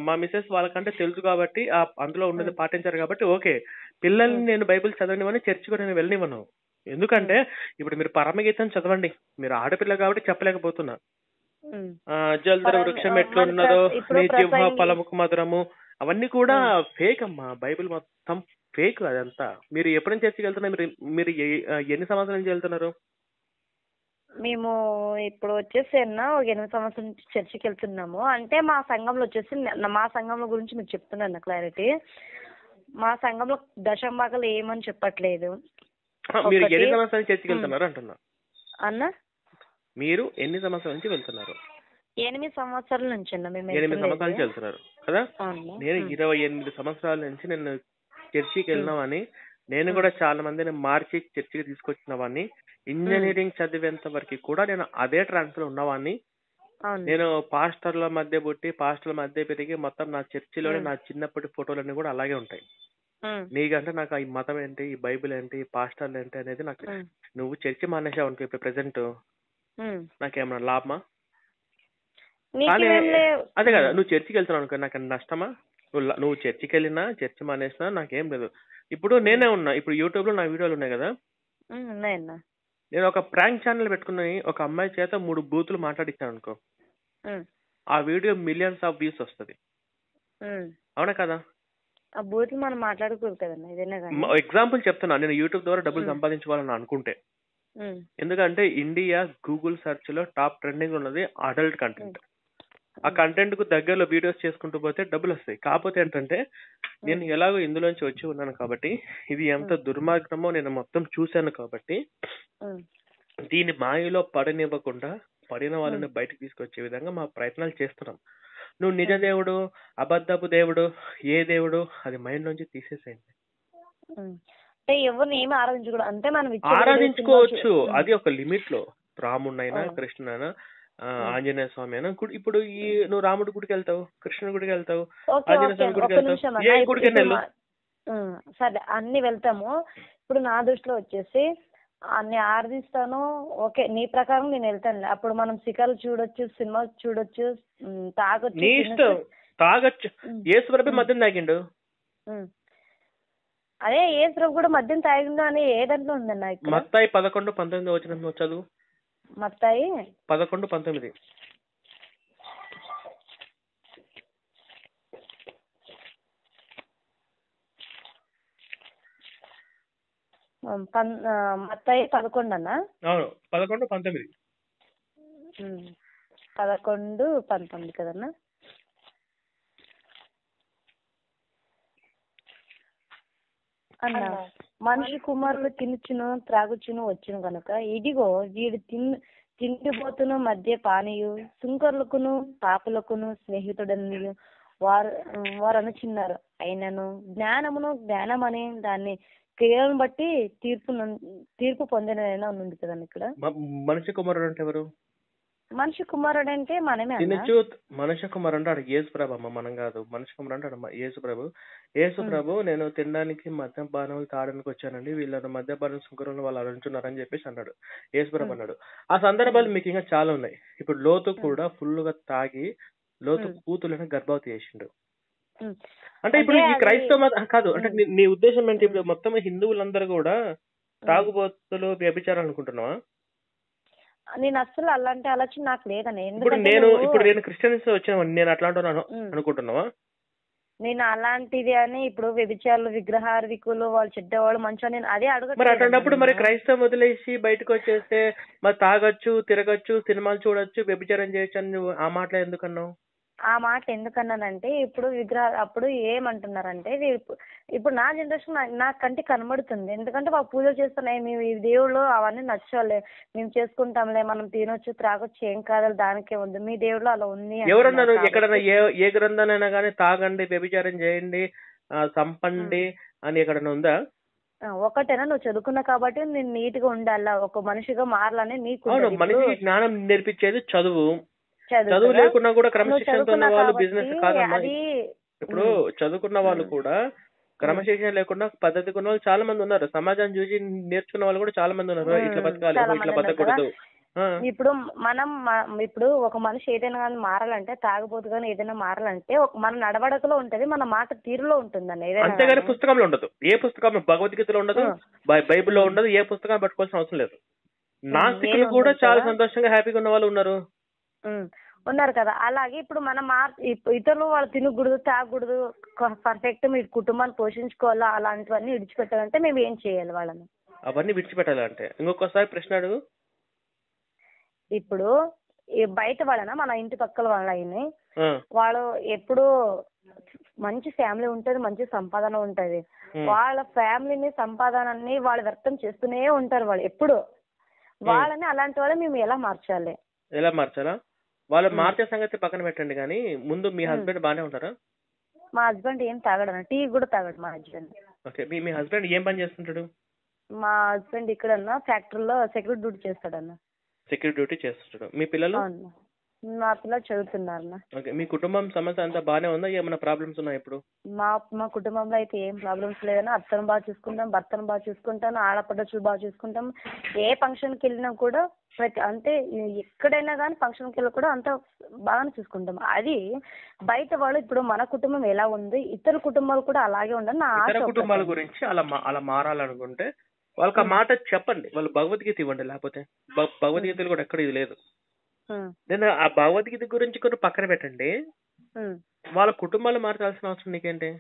మా మిసెస్ వాళ్ళకంటే తెలుసు కాబట్టి అందులో ఉన్నది పాటించారు కాబట్టి ఓకే. పిల్లల్ని నేను బైబిల్ చదవనివ్వను, చర్చి కూడా నేను వెళ్ళనివ్వను. ఎందుకంటే ఇప్పుడు మీరు పరమగీతం చదవండి, మీరు ఆడపిల్ల కాబట్టి చెప్పలేకపోతున్నా. జల్దర వృక్షం ఎట్లున్నదో నీ జిహ్వ ఫలముకు మధురము, అవన్నీ కూడా ఫేక్ అమ్మా. బైబిల్ మొత్తం ఫేక్ అదంతా. మీరు ఎప్పుడు చర్చికి వెళ్తున్నారు? మీరు ఎన్ని సంవత్సరాల నుంచి వెళ్తున్నారు? మేము ఇప్పుడు వచ్చేసి ఒక 8 సంవత్సరాల నుంచి చర్చికి వెళ్తున్నాము. అంటే మా సంఘంలో వచ్చేసి, మా సంఘంలో గురించి మీకు చెప్తున్నాను క్లారిటీ. మా సంఘంలో దశంభాగాలు ఏమని చెప్పట్లేదు. మీరు ఎన్ని సంవత్సరాల చర్చికి వెళ్తున్నారు అంటున్నా అన్న? మీరు ఎన్ని సంవత్సరాల నుంచి వెళ్తున్నారు? 8 సంవత్సరాల నుంచి అన్న. మేము 8 సంవత్సరాల నుంచి వెళ్తున్నారు కదా. నేను 28 సంవత్సరాల నుంచి నేను చర్చికి వెళ్ళినామని, నేను కూడా చాలా మందిని మార్చి చర్చికి తీసుకొచ్చిన వాడిని. ఇంజనీరింగ్ చదివేంత వరకు కూడా నేను అదే ట్రాన్స్ లో ఉన్నవాడిని. నేను పాస్టర్ల మధ్య పుట్టి, పాస్టర్ల మధ్య పెరిగి, మొత్తం నా చర్చిలోనే నా చిన్నప్పటి ఫోటోలన్నీ కూడా అలాగే ఉంటాయి. నీకంటే నాకు ఈ మతం ఏంటి, ఈ బైబిల్ ఏంటి, ఈ పాస్టర్లు ఏంటి అనేది నాకు, నువ్వు చర్చి మానేసావు అనుకో ఇప్పుడు ప్రెసెంట్, నాకేమన్నా లాభమా? అదే కదా, నువ్వు చర్చికి వెళ్తున్నావు అనుకో నాకు నష్టమా? నువ్వు చర్చికి వెళ్ళినా, చర్చి మానేసినా నాకేం లేదు. ఇప్పుడు నేనే ఉన్నా, ఇప్పుడు యూట్యూబ్ లో నా వీడియోలు ఉన్నాయి కదా. నేను ఒక ప్రాంక్ ఛానల్ పెట్టుకుని ఒక అమ్మాయి చేత 3 బూతులు మాట్లాడిచ్చాను అనుకో, ఆ వీడియో మిలియన్స్ ఆఫ్ వ్యూస్ వస్తుంది. అవునా కదా? మనం మాట్లాడుకోరు కదన్నా. ఎగ్జాంపుల్ చెప్తున్నా, నేను యూట్యూబ్ ద్వారా డబ్బులు సంపాదించుకోవాలని అనుకుంటే. ఎందుకంటే ఇండియా గూగుల్ సెర్చ్ లో టాప్ ట్రెండింగ్ ఉన్నది అడల్ట్ కంటెంట్. ఆ కంటెంట్ కు దగ్గరలో వీడియోస్ చేసుకుంటూ పోతే డబ్బులు వస్తాయి. కాకపోతే ఏంటంటే నేను ఎలాగో ఇందులోంచి వచ్చి ఉన్నాను కాబట్టి, ఇది ఎంత దుర్మార్గమో నేను మొత్తం చూశాను కాబట్టి, దీని మాయలో పడనివ్వకుండా పడిన వాళ్ళని బయటకు తీసుకొచ్చే విధంగా మా ప్రయత్నాలు చేస్తున్నాం. నువ్వు నిజ దేవుడు, అబద్ధపు దేవుడు, ఏ దేవుడు అది మైండ్ నుంచి తీసేసేయండి. ఎవరిని ఏమి ఆరాధించకూడదు. అంటే మనం ఆరాధించుకోవచ్చు, అది ఒక లిమిట్ లో. రాముడినైనా, కృష్ణునైనా, ఆంజనేయ స్వామి అయినా. ఇప్పుడు నువ్వు రాముడి గుడికి వెళ్తావు, కృష్ణుడి గుడికి వెళ్తావు, ఆంజనేయ స్వామి గుడికి వెళ్తావు, ఏ గుడికి వెళ్ళు. సరే అన్ని వెళ్తాము. ఇప్పుడు నా దృష్టిలో వచ్చేసి అన్ని ఆరాధిస్తాను. ఓకే, నీ ప్రకారం నేను వెళ్తాను. అప్పుడు మనం సినిమాలు చూడొచ్చు, సినిమాలు చూడొచ్చు, తాగొచ్చు. నీ ఇష్టం, తాగొచ్చు. యేసు ప్రభు మద్యం తాగిండు. అదే యేసు ప్రభు కూడా మద్యం తాగిండు అని ఏ దాంట్లో ఉందన్న? మత్తాయి 11:19 వచ్చిన చదువు. మత్తాయి 11:19. మత్తాయి 11 అన్న? అవును, 11:19. 11:19 కదన్నా? అన్న, మనిషి కుమారుడు తినుచును త్రాగుచును వచ్చును కనుక, ఇదిగో వీడు తిండిపోతును మధ్య పానీయు, సుంకరులకును పాపులకును స్నేహితుడని వారు అనుచున్నారు. అయినను జ్ఞానమని దాన్ని క్రియలను బట్టి తీర్పు పొందిన ఉంది కదండి. ఇక్కడ మనిషి కుమారుడు అంటే ఎవరు? మనిషి కుమారుడు అంటే మనమే అన్న. తినచ్చు. మనుష్య కుమారు అంటే ఆడు యేసు ప్రభు అమ్మ, మనం కాదు. మనుష్య కుమారు అంటే ఆడు యేసు ప్రభు. యేసు ప్రభు నేను తినడానికి మద్యపానం తాగడానికి వచ్చానండి, వీళ్ళని మద్యపానం సుంకరంలో వాళ్ళు అంటున్నారని చెప్పేసి అన్నాడు. యేసు ప్రభు అన్నాడు. ఆ సందర్భాలు మీకు ఇంకా చాలా ఉన్నాయి. ఇప్పుడు లోతు కూడా ఫుల్ గా తాగి లోతు కూతులను గర్భవతి చేసిండు. అంటే ఇప్పుడు ఈ క్రైస్తవ కాదు అంటే నీ ఉద్దేశం ఏంటి? ఇప్పుడు మొత్తం హిందువులందరూ కూడా తాగుబోతులు వ్యభిచారం అనుకుంటున్నావా? నేను అసలు అలాంటి ఆలోచన నాకు లేదని. ఇప్పుడు నేను క్రిస్టియన్స్ వచ్చాను, నేను అట్లాంటి అనుకుంటున్నావా? నేను అలాంటిది అని ఇప్పుడు వ్యభిచారులు, విగ్రహార్వికులు, వాళ్ళు చెడ్డవాళ్ళు మంచి నేను అదే అడగ. మరి అట్లాంటప్పుడు మరి క్రైస్తవం వదిలేసి బయటకు వచ్చేస్తే మరి తాగొచ్చు, తిరగచ్చు, సినిమాలు చూడొచ్చు, వ్యభిచారం చేయొచ్చు అని నువ్వు ఆ మాటలు ఎందుకన్నావు? ఆ మాట ఎందుకన్నానంటే ఇప్పుడు అప్పుడు ఏమంటున్నారంటే ఇప్పుడు నా జనరేషన్ నా కంటికి కనబడుతుంది. ఎందుకంటే వాళ్ళు పూజలు చేస్తున్నాయి, మేము ఈ దేవుళ్ళు అవన్నీ నచ్చాలి, మేము చేసుకుంటాంలే, మనం తినొచ్చు త్రాగొచ్చు, ఏం కాదు దానికే ఉంది, మీ దేవుళ్ళు అలా ఉంది. ఎవరన్నారు? ఎక్కడన్నా ఏ గ్రంథాలైనా కానీ తాగండి, వ్యభిచారం చేయండి, సంపండి అని ఎక్కడన్నా ఉందా? ఒకటేనా నువ్వు చదువుకున్నా కాబట్టి నేను నీట్ గా ఉండాలా, ఒక మనిషిగా మారాలని నీకు. మనిషికి జ్ఞానం నేర్పించేది చదువు. చదువు లేకున్నా కూడా క్రమశిక్షణతో ఉన్న వాళ్ళు బిజినెస్ కాదమ్మా. ఇప్పుడు చదువుకున్న వాళ్ళు కూడా క్రమశిక్షణ లేకుండా పద్ధతిగా ఉన్న వాళ్ళు చాలా మంది ఉన్నారు. సమాజాన్ని చూసి నేర్చుకున్న వాళ్ళు కూడా చాలా మంది ఉన్నారు. ఇట్లా బతకాలి, ఇట్లా బతకూడదు. ఇప్పుడు ఇప్పుడు ఒక మనిషి ఏదైనా కానీ మారాలంటే, తాగబోతు కానీ ఏదైనా మారాలంటే మన నడవడకలో ఉంటది, మన మాట తీరులో ఉంటుందండి. అంతేగాని పుస్తకంలో ఉండదు. ఏ పుస్తకం భగవద్గీతలో ఉండదు, బైబిల్లో ఉండదు. ఏ పుస్తకం పట్టుకోవాల్సిన అవసరం లేదు. నాస్తికులు కూడా చాలా సంతోషంగా హ్యాపీగా ఉన్న వాళ్ళు ఉన్నారు కదా. అలాగే ఇప్పుడు మనం ఇతరులు వాళ్ళు తినకూడదు, తాగకూడదు, పర్ఫెక్ట్ మీ కుటుంబాన్ని పోషించుకోవాలా, అలాంటివన్నీ విడిచిపెట్టాలంటే మేము ఏం చేయాలి వాళ్ళని? అవన్నీ విడిచిపెట్టాలంటే ఇంకొకసారి ప్రశ్న అడుగు. ఇప్పుడు బయట వాళ్ళన మన ఇంటి పక్కల వాళ్ళని వాళ్ళు ఎప్పుడు మంచి ఫ్యామిలీ ఉంటది, మంచి సంపాదన ఉంటది, వాళ్ళ ఫ్యామిలీని సంపాదనని వాళ్ళు వ్యక్తం చేస్తూనే ఉంటారు వాళ్ళు ఎప్పుడు. వాళ్ళని అలాంటి వాళ్ళని మేము ఎలా మార్చాలి? ఎలా మార్చాలా? వాళ్ళు మార్చే సంగతి పక్కన పెట్టండి, కానీ ముందు మీ హస్బెండ్ బానే ఉంటారా? మా హస్బెండ్ ఏం తాగడు, టీ కూడా తాగడు మా హస్బెండ్. ఓకే. మీ హస్బెండ్ ఏం పని చేస్తుంటాడు? మా హస్బెండ్ ఇక్కడ ఫ్యాక్టరీలో సెక్యూరిటీ డ్యూటీ చేస్తాడన్న. సెక్యూరిటీ డ్యూటీ చేస్తుంటాడు. మీ పిల్లలు? మా పిల్లలు చదువుతున్నారు. ఓకే. మీ కుటుంబం సమస్య అంతా బానే ఉందా? ఏమైనా ప్రాబ్లమ్స్ ఉన్నాయా ఇప్పుడు? మా కుటుంబంలో అయితే ఏం ప్రాబ్లమ్స్ లేదన్నా. అత్తను బాగా చూసుకుంటాం, భర్తను బాగా చూసుకుంటాను, ఆడపడ్డలు బాగా చూసుకుంటాం. ఏ ఫంక్షన్కి వెళ్ళినా కూడా అంటే ఎక్కడైనా కానీ ఫంక్షన్కి వెళ్ళి కూడా అంత బాగానే చూసుకుంటాం. అది బయట వాళ్ళు ఇప్పుడు మన కుటుంబం ఎలా ఉంది, ఇతర కుటుంబాలు కూడా అలాగే ఉండాలి నా ఆశ. ఇతర కుటుంబాల గురించి అలా మారాలనుకుంటే వాళ్ళకి ఆ మాట చెప్పండి. వాళ్ళు భగవద్గీత ఇవ్వండి. లేకపోతే భగవద్గీతలు కూడా ఎక్కడ ఇది లేదు. నేను ఆ భగవద్గీత గురించి కూడా పక్కన పెట్టండి. వాళ్ళ కుటుంబాలు మార్చాల్సిన అవసరం నీకేంటి?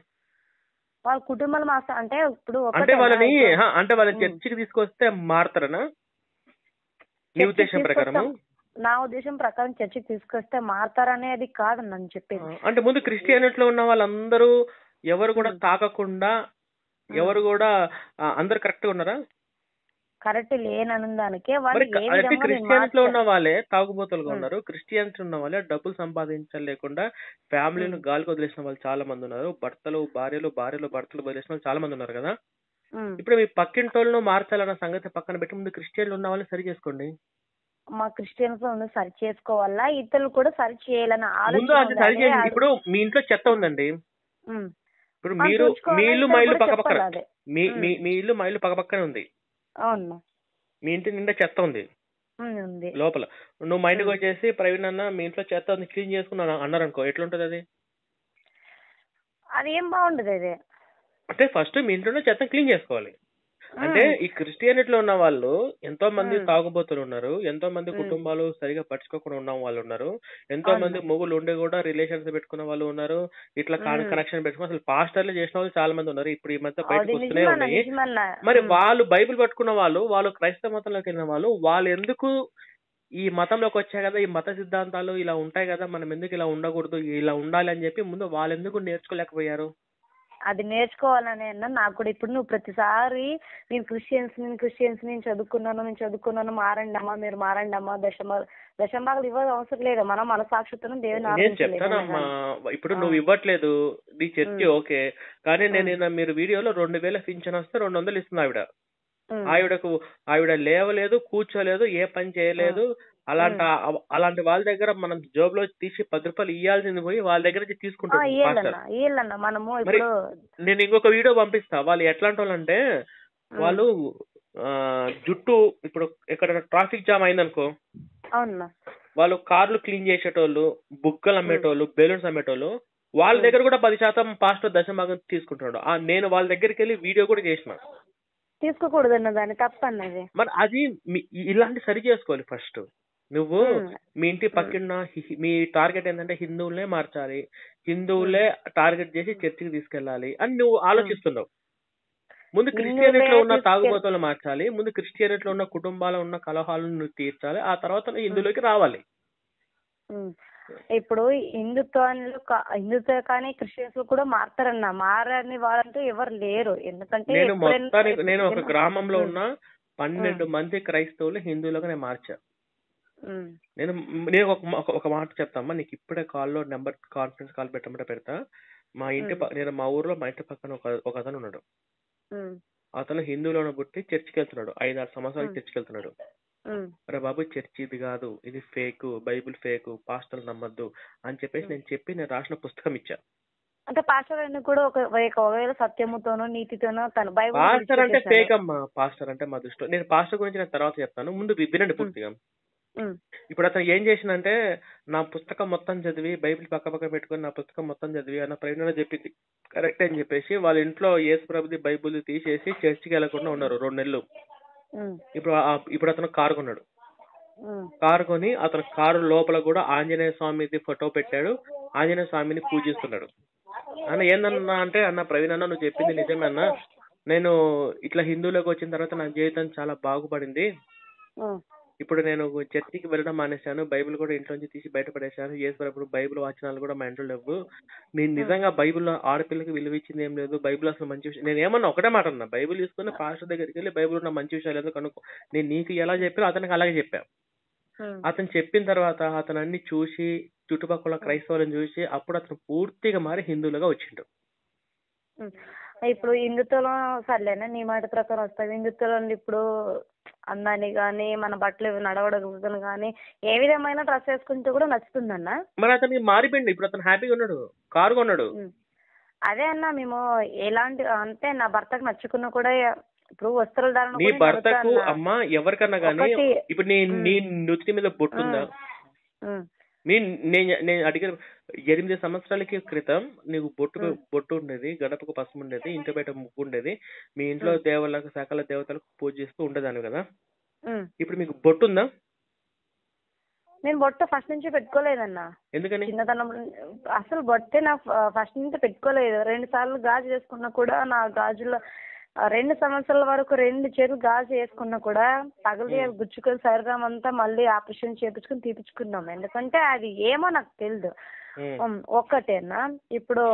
వాళ్ళ కుటుంబాలు అంటే ఇప్పుడు అంటే వాళ్ళని చర్చికి తీసుకొస్తే మారుతారనా నీ ఉద్దేశం ప్రకారం? నా ఉద్దేశం ప్రకారం చర్చికి తీసుకొస్తే మారుతారనేది కాదు నన్ను చెప్పేది. అంటే ముందు క్రిస్టియానిటీలో ఉన్న వాళ్ళందరూ ఎవరు కూడా తాకకుండా, ఎవరు కూడా అందరు కరెక్ట్ గా ఉన్నారా? కరెక్ట్ లేనదానికే క్రిస్టియానిటీలో ఉన్న వాళ్ళే తాగుబోతులుగా ఉన్నారు. క్రిస్టియానిటీ ఉన్న వాళ్ళే డబ్బులు సంపాదించలేకుండా ఫ్యామిలీని గాలికి వదిలేసిన వాళ్ళు చాలా మంది ఉన్నారు. భార్యలు భర్తలు వదిలేసిన వాళ్ళు చాలా మంది ఉన్నారు కదా. ఇప్పుడు మీ పక్కింటోళ్ళను మార్చాలన్న సంగతి పక్కన పెట్టి ముందు క్రిస్టియన్లు ఉన్న వాళ్ళని సరి చేసుకోండి. మా క్రిస్టియన్స్ సరి చేసుకోవాలా, ఇతరులు కూడా సరి చేయాలని ఆలోచన. ఇప్పుడు మీ ఇంట్లో చెత్త ఉందండి. ఇప్పుడు మీ ఇల్లు మా ఇల్లు పక్కపక్కనే ఉంది. అవును. మీ ఇంటి నిండా చెత్త ఉంది లోపల. నువ్వు మా ఇంటికి వచ్చేసి ప్రవీణ్ అన్న మీ ఇంట్లో చెత్త ఉంది క్లీన్ చేసుకున్నా అన్నారు అనుకో, ఎట్లుంటది అది? అది ఏం బాగుండదు. అది అంటే ఫస్ట్ మీ ఇంట్లో చెత్త క్లీన్ చేసుకోవాలి. అంటే ఈ క్రిస్టియానిటీలో ఉన్న వాళ్ళు ఎంతో మంది తాగుబోతులు ఉన్నారు, ఎంతో మంది కుటుంబాలు సరిగా పట్టించుకోకుండా ఉన్న వాళ్ళు ఉన్నారు, ఎంతో మంది మొగులు ఉండి కూడా రిలేషన్స్ పెట్టుకున్న వాళ్ళు ఉన్నారు, ఇట్లా కనెక్షన్ పెట్టుకుని అసలు పాస్టర్లు చేసిన వాళ్ళు చాలా మంది ఉన్నారు. ఇప్పుడు ఈ మధ్య బయటకు వస్తూనే ఉన్నాయి. మరి వాళ్ళు బైబిల్ పట్టుకున్న వాళ్ళు క్రైస్తవ మతంలోకి వెళ్ళిన వాళ్ళు ఎందుకు ఈ మతంలోకి వచ్చాయి కదా, ఈ మత సిద్ధాంతాలు ఇలా ఉంటాయి కదా, మనం ఎందుకు ఇలా ఉండకూడదు, ఇలా ఉండాలి అని చెప్పి ముందు వాళ్ళు ఎందుకు నేర్చుకోలేకపోయారు? అది నేర్చుకోవాలని నాకు కూడా. ఇప్పుడు నువ్వు ప్రతిసారి నేను క్రిస్టియన్స్ నేను చదువుకున్నాను మారండి అమ్మా, మీరు మారండి అమ్మా, దశంభాగాలు ఇవ్వాల్సిన అవసరం లేదు. మనం మనసాక్షితను దేవుని నేను చెప్తానమ్మా. ఇప్పుడు నువ్వు ఇవ్వట్లేదు, నీ చర్చి ఓకే, కానీ నేను మీరు వీడియోలో 2000 పింఛన్ వస్తే 200 ఇస్తుంది ఆవిడ. ఆవిడ లేవలేదు, కూర్చోలేదు, ఏ పని చేయలేదు, అలాంటి వాళ్ళ దగ్గర మనం జోబులో తీసి 10 రూపాయలు ఇవ్వాల్సింది పోయి వాళ్ళ దగ్గర నుంచి తీసుకుంటాడు పాస్టర్. ఇయ్యాలన్నా మనము మరి ఇప్పుడు నేను ఇంకొక వీడియో పంపిస్తా. వాళ్ళు ఎట్లాంటి వాళ్ళు అంటే వాళ్ళు జుట్టు ఇప్పుడు ఇక్కడ ట్రాఫిక్ జామ్ అయిందనుకో, అవునన్నా వాళ్ళు కార్లు క్లీన్ చేసేటోళ్ళు, బుగ్గలు అమ్మేటోళ్ళు, బెలూన్స్ అమ్మేటోళ్ళు, వాళ్ళ దగ్గర కూడా 10% పాస్టర్ దశభాగం తీసుకుంటున్నాడు. నేను వాళ్ళ దగ్గరికి వెళ్ళి వీడియో కూడా చేసిన. తీసుకోకూడదన్న దాన్ని తప్పన్నది. మరి అది ఇలాంటి సరి చేసుకోవాలి ఫస్ట్. నువ్వు మీ ఇంటి పక్కన మీ టార్గెట్ ఏంటంటే హిందువులనే మార్చాలి, హిందువులే టార్గెట్ చేసి చర్చికి తీసుకెళ్ళాలి అని నువ్వు ఆలోచిస్తున్నావు. ముందు క్రిస్టియానిటీలో ఉన్న తాగుబోతులను మార్చాలి, ముందు క్రిస్టియానిటీలో ఉన్న కుటుంబాలు ఉన్న కలహాలను నువ్వు తీర్చాలి, ఆ తర్వాత హిందువులోకి రావాలి. ఇప్పుడు హిందుత్వ కానీ క్రిస్టియన్స్ కూడా మారుతారన్న. మారని వాళ్ళంటూ ఎవరు లేరు. ఎందుకంటే నేను ఒక గ్రామంలో ఉన్న 12 మంది క్రైస్తవులు హిందువులుగా నేను మార్చా. నేను ఒక మాట చెప్తామా నీకు ఇప్పుడే కాల్లో నెంబర్ కాన్ఫరెన్స్ కాల్ పెట్టమంటే పెడతా. మా ఊర్లో మా ఇంటి పక్కన ఒక అతను ఉన్నాడు. అతను హిందువులోనే పుట్టి చర్చికి వెళ్తున్నాడు. 5-6 సంవత్సరాలు చర్చికి వెళ్తున్నాడు. అరే బాబు చర్చి ఇది కాదు, ఇది ఫేక్, బైబిల్ ఫేక్, పాస్టర్లు నమ్మద్దు అని చెప్పేసి నేను రాసిన పుస్తకం ఇచ్చా. అంటే పాస్టర్ అని కూడా ఒకవేళ సత్యముతోనో నీతితోనో తను బైబిల్ పాస్టర్ అంటే ఫేక్ అమ్మా. పాస్టర్ అంటే మా దృష్టిలో, నేను పాస్టర్ గురించి నేను తర్వాత చెప్తాను, ముందు వినండి పూర్తిగా. ఇప్పుడు అతను ఏం చేసిందంటే నా పుస్తకం మొత్తం చదివి, బైబిల్ పక్క పెట్టుకుని నా పుస్తకం మొత్తం చదివి అన్న ప్రవీణ చెప్పింది కరెక్ట్ అని చెప్పేసి వాళ్ళ ఇంట్లో యేసు ప్రభుది బైబిల్ తీసేసి చర్చికి వెళ్లకుండా ఉన్నారు 2 నెలలు. ఇప్పుడు అతను కారు కొన్నాడు. కారు కొని అతను కారు లోపల కూడా ఆంజనేయ స్వామిది ఫోటో పెట్టాడు, ఆంజనేయ స్వామిని పూజిస్తున్నాడు. అన్న ఏందన్నా అంటే, అన్న ప్రవీణ్ అన్న నువ్వు చెప్పింది నిజమే అన్న, నేను ఇట్లా హిందువులోకి వచ్చిన తర్వాత నా జీవితం చాలా బాగుపడింది. ఇప్పుడు నేను చర్చికి వెళ్ళడం మానేశాను, బైబిల్ కూడా ఇంట్లోంచి తీసి బయటపడేశాను, యేసు బైబిల్ వాచనాలు కూడా మా ఇంట్లో లేవు, నేను నిజంగా బైబిల్ ఆడపిల్లకి విలువ ఇచ్చింది ఏం లేదు, బైబిల్ అసలు మంచి విషయం. నేను ఏమన్నా ఒకటే మాట అన్నా, బైబిల్ తీసుకుని పాస్టర్ దగ్గరికి వెళ్ళి బైబిల్ ఉన్న మంచి విషయాలు ఎందుకు కనుక్కో. నేను నీకు ఎలా చెప్పానో అతనికి అలాగే చెప్పా. అతను చెప్పిన తర్వాత అతను అన్ని చూసి చుట్టుపక్కల క్రైస్తవులను చూసి అప్పుడు అతను పూర్తిగా మారి హిందువులుగా వచ్చిండు. ఇప్పుడు హిందుత్వంలో సర్లేనా నీ మాట ప్రకారం వస్తాయి. హిందుత్వంలో ఇప్పుడు అందాన్ని కానీ మన బట్టలు నడవడం కానీ ఏ విధమైన డ్రెస్ వేసుకుంటే కూడా నచ్చుతుందన్న. మరి అతనికి మారిపోయింది, ఇప్పుడు అతను హ్యాపీగా ఉన్నాడు, కారు కొన్నాడు. అదే అన్న మేము ఎలాంటి అంటే నా భర్తకు నచ్చుకున్నా కూడా ఇప్పుడు వస్త్రాల ధరణ నీ భర్తకు అమ్మా ఎవరికన్నా కానీ ఇప్పుడు నీ నుత్తి మీద బొట్టుందా? నేను అడిగిన 8 సంవత్సరాల క్రితం నీకు బొట్టు ఉండేది, గడపకు పసుపు ఉండేది, ఇంటి బయట ముగ్గు ఉండేది, మీ ఇంట్లో దేవుళ్ళకు సకల దేవతలకు పూజ చేస్తూ ఉండేదాన్ని కదా. ఇప్పుడు మీకు బొట్టు ఉందా? నేను బొట్టు ఫస్ట్ నుంచి పెట్టుకోలేదన్నా. ఎందుకని? చిన్నతనం అసలు బొట్టే నా ఫస్ట్ నుంచి పెట్టుకోలేదు. 2 సార్లు గాజు వేసుకున్నా కూడా నా గాజులో 2 సంవత్సరాల వరకు 2 చేతులు గాజు వేసుకున్నా కూడా తగిలి గుచ్చుకొని శరీరం అంతా మళ్ళీ ఆపరేషన్ చేపించుకుని తీపించుకున్నాం. ఎందుకంటే అది ఏమో నాకు తెలియదు. ఒక్కటేనా ఇప్పుడు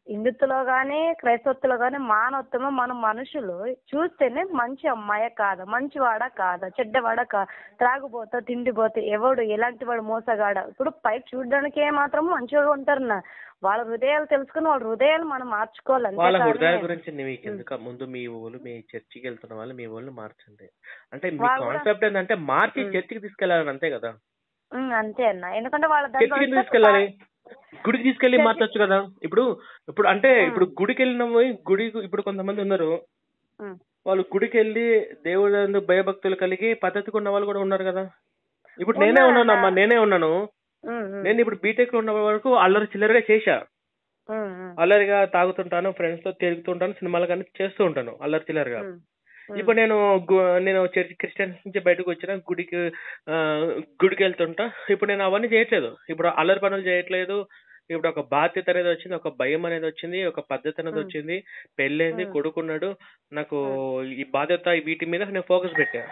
హిందుత్వలో కానీ క్రైస్తవత్వలో కానీ మానవత్వం మనం మనుషులు చూస్తేనే మంచి అమ్మాయ కాదా, మంచివాడా కాదా, చెడ్డవాడా త్రాగుబోతా తిండిపోతే ఎవడు ఎలాంటి వాడు మోసగాడ. ఇప్పుడు పైకి చూడడానికి మాత్రం మంచిగా ఉంటారన్న, వాళ్ళ హృదయాలు తెలుసుకుని వాళ్ళ హృదయాలు మనం మార్చుకోవాలి. వాళ్ళ హృదయాల గురించి మీకు ఎందుకు, ముందు మీ ఊళ్ళు మీ చర్చికి వెళ్తున్న వాళ్ళు మీ ఊళ్ళు మార్చండి. అంటే మీ కాన్సెప్ట్ ఏంటంటే మార్చి చర్చికి తీసుకెళ్లాలని, అంతే కదా? అంతే అన్న. ఎందుకంటే వాళ్ళ చర్చికి తీసుకెళ్ళాలి, గుడికి తీసుకెళ్లి మార్చొచ్చు కదా. ఇప్పుడు అంటే ఇప్పుడు గుడికి వెళ్ళిన గుడి ఇప్పుడు కొంతమంది ఉన్నారు, వాళ్ళు గుడికి వెళ్ళి దేవుడు భయభక్తులు కలిగి పద్ధతిగా ఉన్న వాళ్ళు కూడా ఉన్నారు కదా. ఇప్పుడు నేనే ఉన్నాను అమ్మా, నేనే ఉన్నాను. నేను ఇప్పుడు బీటెక్ లో ఉన్న వరకు అల్లరి చిల్లరగా చేశా, అల్లరిగా తాగుతుంటాను, ఫ్రెండ్స్ తో తిరుగుతుంటాను, సినిమాలు కానీ చేస్తూ ఉంటాను అల్లరి చిల్లరగా. ఇప్పుడు నేను చర్చి క్రిస్టియన్స్ నుంచి బయటకు వచ్చిన గుడికి వెళ్తుంటా. ఇప్పుడు నేను అవన్నీ చేయట్లేదు, ఇప్పుడు అల్లరి పనులు చేయట్లేదు. ఇప్పుడు ఒక బాధ్యత అనేది వచ్చింది, ఒక భయం అనేది వచ్చింది, ఒక పద్ధతి అనేది వచ్చింది, పెళ్ళైంది, కొడుకున్నాడు, నాకు ఈ బాధ్యత వీటి మీద నేను ఫోకస్ పెట్టా.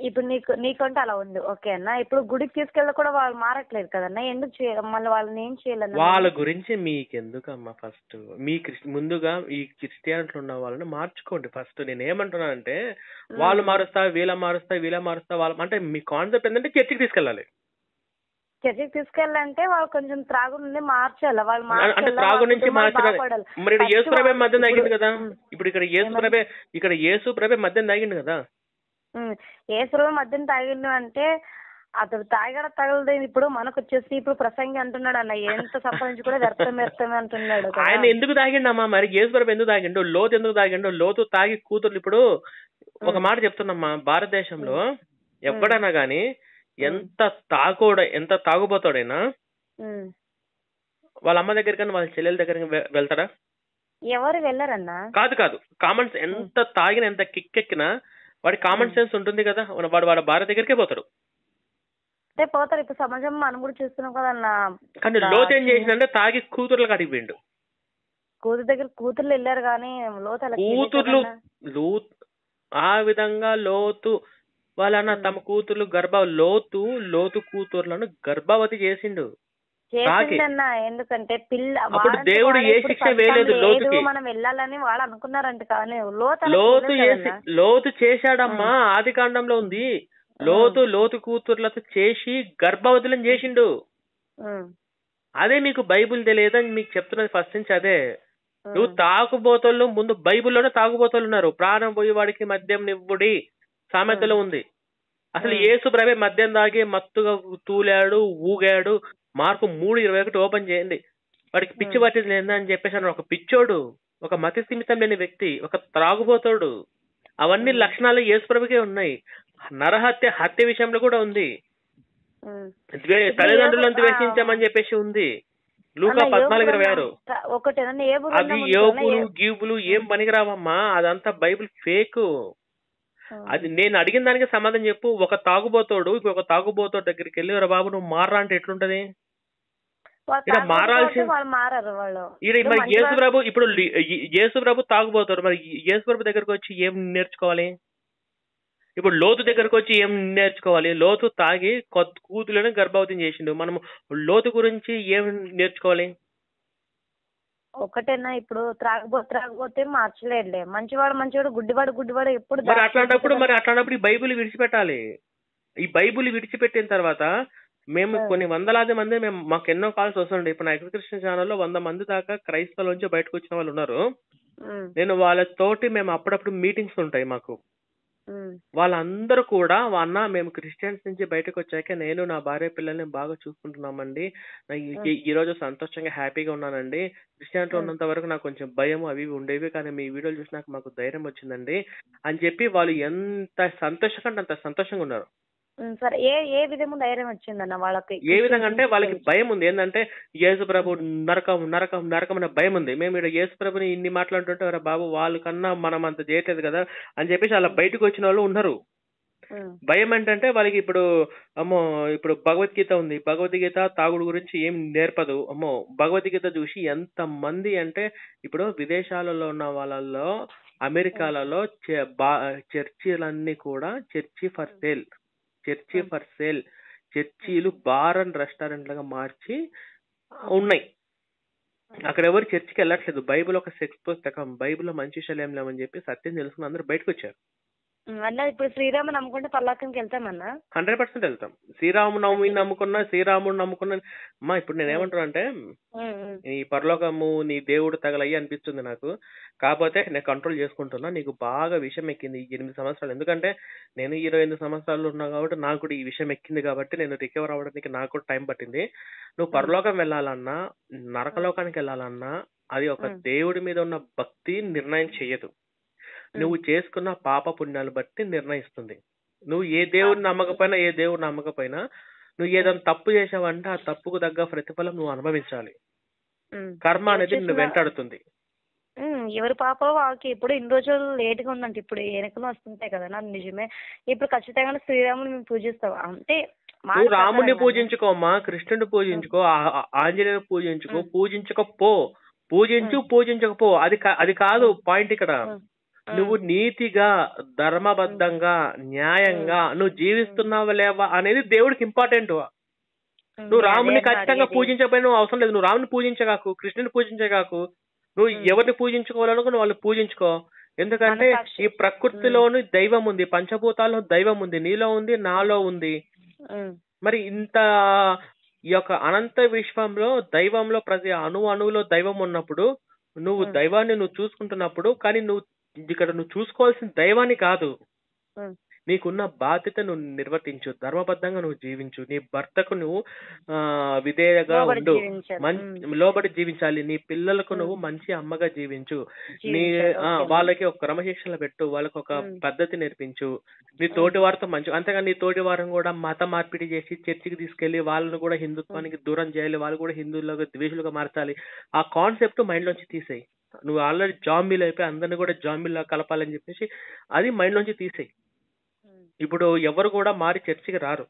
ఇప్పుడు నీకంటే అలా ఉంది ఓకే అన్న. ఇప్పుడు గుడికి తీసుకెళ్ళి కూడా వాళ్ళు మారట్లేదు కదన్నా, ఎందుకు చేయాలి మళ్ళీ? వాళ్ళని ఏం చేయాలన్నా? వాళ్ళ గురించి మీకెందుకమ్మా, ఫస్ట్ ముందుగా ఈ క్రిస్టియానిటీలో ఉన్న వాళ్ళని మార్చుకోండి ఫస్ట్. నేను ఏమంటున్నానంటే వాళ్ళు మారుస్తా వీళ్ళ మారుస్తా వాళ్ళ అంటే మీ కాన్సెప్ట్ ఏంటంటే చర్చికి తీసుకెళ్ళాలి. చర్చికి తీసుకెళ్ళాలంటే వాళ్ళు కొంచెం త్రాగు నుండి మార్చాలి. వాళ్ళు అంటే త్రాగు నుంచి మార్చాలి. మరి ఇక్కడ యేసు ప్రభే మద్యం తాగింది కదా. ఇప్పుడు ఇక్కడ యేసు ప్రభే మద్యం తాగిండు కదా. యేసు ప్రభే మద్యం తాగిండు అంటే అతడు తాగాడ తగలదేని ఇప్పుడు మనకు వచ్చేసి ఇప్పుడు ప్రసంగి అంటున్నాడు అన్న ఎంత సంపాదించి కూడా వ్యర్థమే అంటున్నాడు కదా. ఆయన ఎందుకు తాగిండమ్మా మరి? యేసుప్రభు ఎందుకు తాగిండు? లోతు ఎందుకు తాగిండు? లోతు తాగి కూతుర్లు ఇప్పుడు ఒక మాట చెప్తున్నమ్మా, భారతదేశంలో ఎవడన్నా గాని ఎంత తాగుబోతాడైనా వాళ్ళ అమ్మ దగ్గరికి వాళ్ళ చెల్లెల దగ్గరికి వెళ్తాడా? ఎవరు వెళ్ళరన్నా. కాదు కామన్ ఎంత తాగిన ఎంత కిక్కెక్కినా వాడి కామన్ సెన్స్ ఉంటుంది కదా, వాడు వాడి భార్య దగ్గరికే పోతాడు. అంటే పోతారు. ఇప్పుడు సమాజం మనం కూడా చూస్తున్నాం కదన్నా. కానీ లోతు ఏం చేసిందంటే తాగి కూతుర్లకు అడిగిపోయిండు. కూతురు దగ్గర కూతుర్లు వెళ్ళారు కానీ కూతుర్లు ఆ విధంగా లోతు వాళ్ళన్న తమ కూతుర్లు లోతు కూతుర్లను గర్భవతి చేసిండు. చేసిండన్నా. ఎందుకంటే అప్పుడు దేవుడు ఏ శిక్ష వేయలేదు లోతుకి. మనం వెళ్ళాలని వాళ్ళు అనుకున్నారంట. కానీ లోతు చేశాడమ్మా, ఆది కాండంలో ఉంది. లోతు కూతుర్లతో చేసి గర్భవతులను చేసిండు. అదే మీకు బైబుల్ తెలియదని మీకు చెప్తున్నది ఫస్ట్ నుంచి అదే. నువ్వు తాగుబోతోళ్ళు ముందు బైబుల్లోనే తాగుబోతోళ్ళు ఉన్నారు. ప్రాణం పోయి వాడికి మద్యం నివ్వుడి సామెతలో ఉంది. అసలు యేసు ప్రభే మద్యం తాగి మత్తుగా తూలాడు, ఊగాడు. మార్కు 3:21 ఓపెన్ చేయండి. వాడికి పిచ్చి పట్టింది లేదని చెప్పేసి అన్నాడు. ఒక పిచ్చోడు, ఒక మతి స్థిమితం లేని వ్యక్తి, ఒక త్రాగుబోతోడు. అవన్నీ లక్షణాలు యేసు ప్రభుకే ఉన్నాయి. హత్య విషయంలో కూడా ఉంది. తల్లిదండ్రులను ద్వేషించామని చెప్పేసి ఉంది. లూకా 14:26. అది యోగులు గీవులు ఏం పనికిరావమ్మా, అదంతా బైబిల్ ఫేక్. అది నేను అడిగిన దానికి సమాధానం చెప్పు. ఒక తాగుబోతోడు ఇంకొక తాగుబోతోడు దగ్గరికి వెళ్ళి రా బాబు నువ్వు మారా అంటే ఎట్లుంటది? మారాల్సింది మరి యేసుప్రభు. ఇప్పుడు యేసుప్రభు తాగుబోతాడు, మరి యేసుప్రభు దగ్గరకు వచ్చి ఏం నేర్చుకోవాలి? ఇప్పుడు లోతు దగ్గరకు వచ్చి ఏం నేర్చుకోవాలి? లోతు తాగి కూతులను గర్భవతిని చేసిండు. మనం లోతు గురించి ఏం నేర్చుకోవాలి? ఒకటేనా, ఇప్పుడు త్రాగబోతే మార్చలేడులే. మంచివాడు గుడ్డివాడు ఎప్పుడు. అట్లాంటప్పుడు ఈ బైబిల్ విడిచిపెట్టాలి. ఈ బైబిల్ విడిచిపెట్టిన తర్వాత మేము కొన్ని వందలాది మంది మాకు ఎన్నో కాల్స్ వస్తుండే. ఇప్పుడు నా ఎక్స్క్రిప్షన్ ఛానల్లో 100 మంది దాకా క్రైస్తవుల నుంచి బయటకు వచ్చిన వాళ్ళు ఉన్నారు. నేను వాళ్ళతోటి మేము అప్పుడప్పుడు మీటింగ్స్ ఉంటాయి మాకు. వాళ్ళందరూ కూడా అన్న మేము క్రిస్టియన్స్ నుంచి బయటకు వచ్చాక నేను నా భార్య పిల్లల్ని బాగా చూసుకుంటున్నామండి, ఈ రోజు సంతోషంగా హ్యాపీగా ఉన్నానండి. క్రిస్టియానిటీ ఉన్నంత వరకు నాకు కొంచెం భయం అవి ఉండేవి, కానీ మీ వీడియోలు చూసినాక మాకు ధైర్యం వచ్చిందండి అని చెప్పి వాళ్ళు ఎంత సంతోషంగా అంత సంతోషంగా ఉన్నారు. సరే, ఏ విధంగా ధైర్యం వచ్చిందన్న వాళ్ళకి? ఏ విధంగా అంటే వాళ్ళకి భయం ఉంది. ఏంటంటే యేసు ప్రభు నరకం అనే భయం ఉంది. మేము ఇక్కడ యేసు ప్రభుని ఇన్ని మాట్లాడుతుంటే బాబు వాళ్ళకన్నా మనం అంత చేయట్లేదు కదా అని చెప్పేసి అలా బయటకు వచ్చిన వాళ్ళు ఉన్నారు. భయం ఏంటంటే వాళ్ళకి ఇప్పుడు ఇప్పుడు భగవద్గీత ఉంది. భగవద్గీత తాగుడు గురించి ఏం నేర్పదు. భగవద్గీత చూసి ఎంత మంది అంటే ఇప్పుడు విదేశాలలో ఉన్న వాళ్ళల్లో అమెరికాలలో చర్చిలన్నీ కూడా చర్చి ఫర్ సేల్ చర్చీలు బార్ అండ్ రెస్టారెంట్లుగా మార్చి ఉన్నాయి. అక్కడ ఎవరు చర్చికి వెళ్ళట్లేదు. బైబిల్ ఒక సెక్స్ పుస్తకం, బైబిల్లో మంచి విషయాలు ఏం లేవని చెప్పి సత్యం తెలుసుకుని అందరూ బయటకు వచ్చారు. అన్న ఇప్పుడు శ్రీరాముని నమ్ముకుంటే పరలోకానికి వెళ్తామన్నా? 100% వెళ్తాం. శ్రీరాముని నమ్ముకున్నా అమ్మా ఇప్పుడు నేను ఏమంటున్నా అంటే ఈ పరలోకము నీ దేవుడు తగలయ్యి అనిపిస్తుంది నాకు. కాకపోతే నేను కంట్రోల్ చేసుకుంటున్నా. నీకు బాగా విషయం ఎక్కింది ఈ 8 సంవత్సరాలు. ఎందుకంటే నేను 28 సంవత్సరాలు ఉన్నా కాబట్టి నాకు కూడా ఈ విషయం ఎక్కింది కాబట్టి నేను రికవర్ అవ్వడానికి నాకు కూడా టైం పట్టింది. నువ్వు పరలోకం వెళ్ళాలన్నా నరకలోకానికి వెళ్ళాలన్నా అది ఒక దేవుడి మీద ఉన్న భక్తి నిర్ణయం చెయ్యదు. నువ్వు చేసుకున్న పాప పుణ్యాలు బట్టి నిర్ణయిస్తుంది. నువ్వు ఏ దేవుడిని నమ్మకపోయినా నువ్వు ఏదైనా తప్పు చేసావంటే ఆ తప్పుకు తగ్గ ప్రతిఫలం నువ్వు అనుభవించాలి. కర్మ అనేది నువ్వు వెంటాడుతుంది. ఎవరి పాపలో వాళ్ళకి ఇప్పుడు ఇన్ని రోజులు లేట్గా ఉందంటే ఇప్పుడు వెనకలు వస్తుంటాయి కదా. నాకు నిజమే. ఇప్పుడు ఖచ్చితంగా శ్రీరాముని మేము పూజిస్తాం. అంటే నువ్వు రాముడిని పూజించుకోమ్మా, కృష్ణుడిని పూజించుకో, ఆంజనేయుని పూజించకపో అది కాదు పాయింట్ ఇక్కడ. నువ్వు నీతిగా ధర్మబద్ధంగా న్యాయంగా నువ్వు జీవిస్తున్నావా లేవా అనేది దేవుడికి ఇంపార్టెంట్. నువ్వు రాముని ఖచ్చితంగా పూజించకపోయినా నువ్వు అవసరం లేదు. నువ్వు రాముని పూజించగాకు, కృష్ణుని పూజించగాకు, నువ్వు ఎవరిని పూజించుకోవాలనుకో వాళ్ళు పూజించుకో. ఎందుకంటే ఈ ప్రకృతిలోని దైవం ఉంది, పంచభూతాల్లో దైవం ఉంది, నీలో ఉంది, నాలో ఉంది. మరి ఇంత ఈ యొక్క అనంత విశ్వంలో దైవంలో ప్రతి అణువులో దైవం ఉన్నప్పుడు నువ్వు దైవాన్ని నువ్వు చూసుకుంటున్నప్పుడు, కానీ నువ్వు ఇక్కడ నువ్వు చూసుకోవాల్సిన దైవాన్ని కాదు, నీకున్న బాధ్యత నువ్వు నిర్వర్తించు, ధర్మబద్ధంగా నువ్వు జీవించు, నీ భర్తకు నువ్వు విధేయగా ఉండు, లోబడి జీవించాలి, నీ పిల్లలకు నువ్వు మంచి అమ్మగా జీవించు, నీ వాళ్ళకి ఒక క్రమశిక్షణ పెట్టు, వాళ్ళకి ఒక పద్ధతి నేర్పించు, నీ తోటి వారితో మంచి, అంతేగా నీ తోటి వారిని కూడా మత మార్పిడి చేసి చర్చికి తీసుకెళ్లి వాళ్ళని కూడా హిందుత్వానికి దూరం చేయాలి, వాళ్ళు కూడా హిందువులుగా ద్వేషులుగా మార్చాలి, ఆ కాన్సెప్ట్ మైండ్ లోంచి తీసేయి. నువ్వు ఆల్రెడీ జాంబీలు అయిపోయి అందరిని కూడా జాంబీలా కలపాలని చెప్పేసి అది మైండ్ లోంచి తీసేయి. ఇప్పుడు ఎవరు కూడా మారి చర్చికి రారు,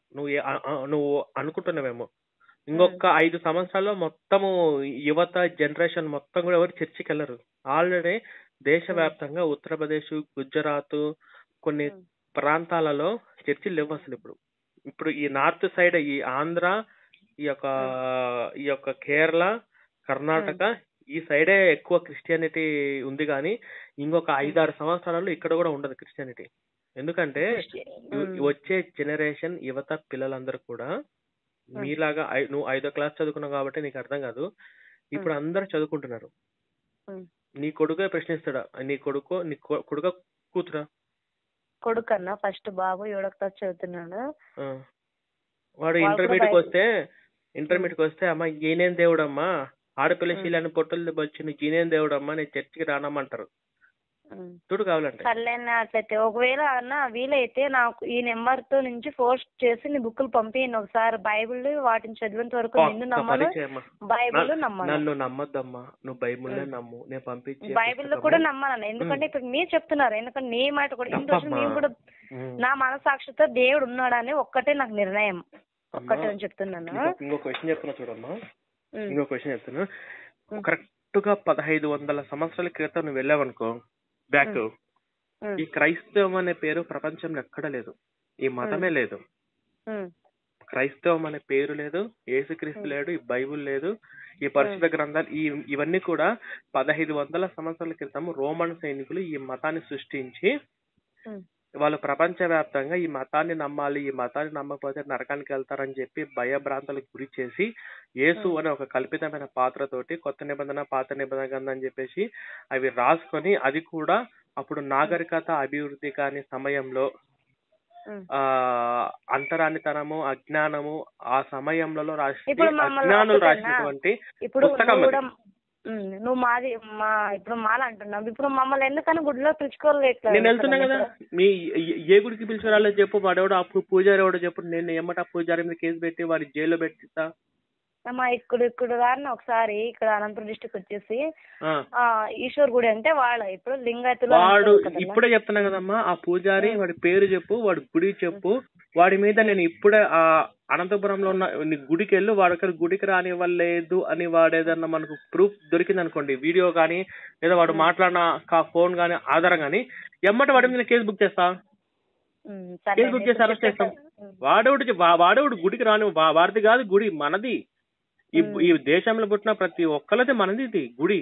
నువ్వు అనుకుంటున్నావేమో. ఇంకొక 5 సంవత్సరాల్లో మొత్తము యువత జనరేషన్ మొత్తం కూడా ఎవరు చర్చికి వెళ్ళరు. ఆల్రెడీ దేశవ్యాప్తంగా ఉత్తరప్రదేశ్, గుజరాత్ కొన్ని ప్రాంతాలలో చర్చిలు లేవు అసలు. ఇప్పుడు ఈ నార్త్ సైడ్, ఈ ఆంధ్ర, ఈ యొక్క కేరళ, కర్ణాటక ఈ సైడే ఎక్కువ క్రిస్టియానిటీ ఉంది, కానీ ఇంకొక 5-6 సంవత్సరాల్లో ఇక్కడ కూడా ఉండదు క్రిస్టియానిటీ. ఎందుకంటే వచ్చే జనరేషన్ యువత పిల్లలందరూ కూడా మీలాగా, నువ్వు 5వ క్లాస్ చదువుకున్నావు కాబట్టి నీకు అర్థం కాదు, ఇప్పుడు అందరు చదువుకుంటున్నారు. నీ కొడుకే ప్రశ్నిస్తాడా, నీ కొడుక కూతురా? కొడుకన్నా ఫస్ట్ బాబు 7వ క్లాస్ చదువుతున్నాడు. వాడు ఇంటర్మీడియట్కి వస్తే అమ్మ ఈయనేం దేవుడమ్మా, ఆడపిల్ల శీలాన్ని పొట్టలు వచ్చి ఈయనేం దేవుడమ్మా, నేను చర్చికి రానమ్మంటారు. చూడు కావాలంటే అట్లయితే ఒకవేళ అన్న వీలైతే నాకు ఈ నెంబర్ తో నుంచి పోస్ట్ చేసి నీ బుక్కులు పంపియండి ఒకసారి, బైబిల్ వాటిని చదివేంత వరకు నిన్ను నమ్మను, బైబిల్ నమ్మను. నన్ను నమ్మద్దమ్మా, నువ్వు బైబిల్ నమ్ము, నేను పంపించి బైబిల్ కూడా నమ్మను. ఎందుకంటే ఇప్పుడు మీరు చెప్తున్నారు, ఎందుకంటే నీ మాట కూడా ఇన్ని రోజులు నేను కూడా నా మనసాక్షితో దేవుడు ఉన్నాడని ఒక్కటే నాకు నిర్ణయం, ఒక్కటే అని చెప్తున్నాను. ఇంకొక విషయం చెప్తున్నా చూడమ్మా, ఇంకొక విషయం చెప్తున్నా. కరెక్ట్ గా 1500 సంవత్సరాల క్రితం నువ్వు వెళ్ళావనుకో బ్యాక్, ఈ క్రైస్తవం అనే పేరు ప్రపంచంలో ఎక్కడ లేదు, ఈ మతమే లేదు. క్రైస్తవం అనే పేరు లేదు, యేసుక్రీస్తు లేడు, ఈ బైబుల్ లేదు, ఈ పరిశుద్ధ గ్రంథాలు ఇవన్నీ కూడా 1500 సంవత్సరాల క్రితం రోమన్ సైనికులు ఈ మతాన్ని సృష్టించి వాళ్ళు ప్రపంచవ్యాప్తంగా ఈ మతాన్ని నమ్మాలి, ఈ మతాన్ని నమ్మకపోతే నరకానికి వెళ్తారని చెప్పి భయభ్రాంతులకు గురి చేసి యేసు అనే ఒక కల్పితమైన పాత్రతోటి కొత్త నిబంధన పాత నిబంధన గ్రంథం అని చెప్పేసి అవి రాసుకొని, అది కూడా అప్పుడు నాగరికత అభివృద్ధి కాని సమయంలో అంటరానితనము, అజ్ఞానము ఆ సమయంలో అజ్ఞానులు రాసినటువంటి పుస్తకం. నువ్వు మాది ఇప్పుడు మాల అంటున్నావు, ఇప్పుడు మమ్మల్ని ఎందుకని గుడిలో పిలుచుకోలేదు? నేను వెళ్తున్నా కదా, మీ ఏ గుడికి పిలుచుకోరాలో చెప్పు, వాడెవడో అప్పుడు పూజారి ఎవడో చెప్పు, నేను ఏమంటే పూజారి మీద కేసు పెట్టి వాడి జైల్లో పెట్టిస్తా. ఇక్కడ గారిని ఒకసారి ఇక్కడ అనంతపురం డిస్ట్రిక్ట్ వచ్చేసి ఈశ్వర్ గుడి అంటే ఇప్పుడు లింగాయతులు వాడు ఇప్పుడే చెప్తున్నా కదమ్మా, ఆ పూజారి వాడి పేరు చెప్పు, వాడి గుడి చెప్పు, వాడి మీద నేను ఇప్పుడే ఆ అనంతపురంలో ఉన్న గుడికి వెళ్ళు, వాడు గుడికి రానివ్వలేదు అని వాడేదన్నా మనకు ప్రూఫ్ దొరికింది అనుకోండి, వీడియో కానీ లేదా వాడు మాట్లాడిన ఫోన్ కానీ ఆధారం కానీ, ఎమ్మటి వాడి మీద కేసు బుక్ చేస్తా, కేసు బుక్ చేసి అరెస్ట్ చేస్తాం. వాడేవుడు గుడికి రాని, వాడిది కాదు గుడి, మనది. ఈ దేశంలో పుట్టిన ప్రతి ఒక్కరిది మనది ఇది గుడి.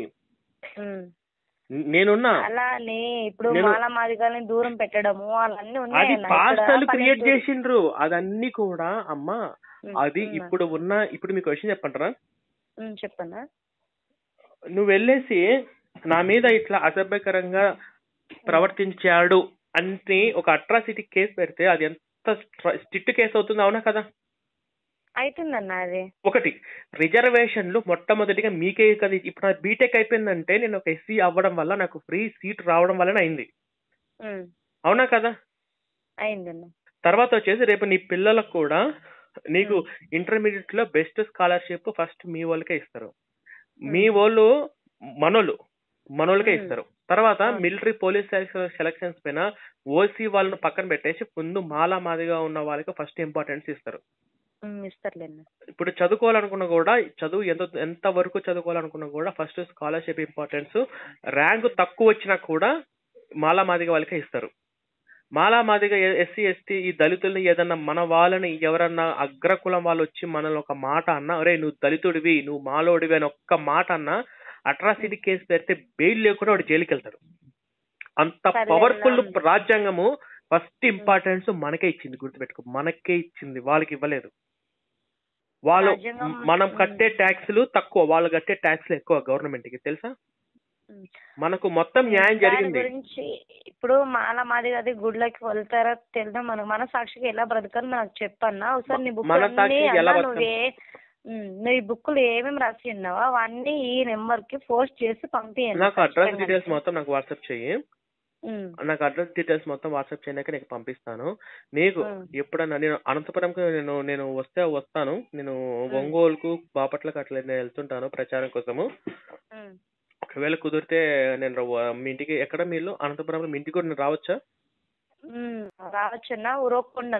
నేనున్నా అలానే ఇప్పుడు మాలమాదిగాని దూరం పెట్టడము అది పాస్టర్లు క్రియేట్ చేసిండ్రు, అదన్నీ కూడా అమ్మా. అది ఇప్పుడు మీకు క్వశ్చన్ చెప్పంటారా? చెప్పన్నా. నువ్వు వెళ్ళేసి నా మీద ఇట్లా అసభ్యకరంగా ప్రవర్తించాడు అంటే ఒక అట్రాసిటీ కేసు పెడితే అది ఎంత స్ట్రిక్ట్ కేసు అవుతుంది, అవునా కదా? అవుతుందన్న. అది ఒకటి రిజర్వేషన్లు మొట్టమొదటిగా మీకే కదా. ఇప్పుడు నా బీటెక్ అయిపోయిందంటే నేను ఒక ఎస్సీ అవ్వడం వల్ల నాకు ఫ్రీ సీట్ రావడం వల్లనే అయింది, అవునా కదా? అయిందన్న. తర్వాత వచ్చేసి రేపు నీ పిల్లలకు కూడా నీకు ఇంటర్మీడియట్ లో బెస్ట్ స్కాలర్షిప్ ఫస్ట్ మీ వాళ్ళకే ఇస్తారు, మీ వాళ్ళు మనోళ్ళకే ఇస్తారు. తర్వాత మిలిటరీ పోలీస్ సెలక్షన్స్ పైన ఓసీ వాళ్ళను పక్కన పెట్టేసి ముందు మాదిగా ఉన్న వాళ్ళకి ఫస్ట్ ఇంపార్టెన్స్ ఇస్తారు. ఇప్పుడు చదువుకోవాలనుకున్నా కూడా, చదువు ఎంత వరకు చదువుకోవాలనుకున్నా కూడా ఫస్ట్ స్కాలర్షిప్ ఇంపార్టెన్స్. ర్యాంకు తక్కువ వచ్చినా కూడా మాదిగా వాళ్ళకే ఇస్తారు. మాదిగా ఎస్సీ ఎస్టీ ఈ దళితుల్ని ఏదన్నా మన వాళ్ళని ఎవరన్నా అగ్రకులం వాళ్ళు వచ్చి మనల్ని ఒక మాట అన్నా, అరే నువ్వు దళితుడివి, నువ్వు మాలోడివి అని ఒక్క మాట అన్నా అట్రాసిటీ కేసు పెడితే బెయిల్ లేకుండా వాడు జైలుకి వెళ్తారు. అంత పవర్ఫుల్ రాజ్యాంగము ఫస్ట్ ఇంపార్టెన్స్ మనకే ఇచ్చింది, గుర్తుపెట్టుకో, మనకే ఇచ్చింది, వాళ్ళకి ఇవ్వలేదు. వాళ్ళు మనం కట్టే ట్యాక్స్లు తక్కువ, వాళ్ళు కట్టే ట్యాక్స్లు ఎక్కువ గవర్నమెంట్ కి, తెలుసా? మనకు మొత్తం న్యాయం జరిగింది. ఇప్పుడు మాది అది గుడిలోకి వెళ్తారా తెలియదా మన సాక్షిగా ఎలా బ్రతకాలో నాకు చెప్పన్నా ఒకసారి నీ బుక్ అన్ని అన్నా నువ్వు ఈ బుక్కులు ఏమేమి రాసి ఉన్నావో అవన్నీ ఈ నెంబర్ కి పోస్ట్ చేసి పంపించండి. నాకు అడ్రస్ డీటెయిల్స్ మొత్తం నాకు వాట్సాప్ చెయ్యి. నాకు అడ్రస్ డీటెయిల్స్ మొత్తం వాట్సాప్ చేయడానికి నీకు పంపిస్తాను. నీకు ఎప్పుడన్నా నేను అనంతపురంకి నేను వస్తాను. నేను ఒంగోలుకు బాపట్లకు అట్లా నేను వెళ్తుంటాను ప్రచారం కోసము. ఒకవేళ కుదిరితే నేను మీ ఇంటికి ఎక్కడ మీరు అనంతపురంలో మీ ఇంటికి కూడా నేను రావచ్చా? రావచ్చన్నా. ఉరవకొండ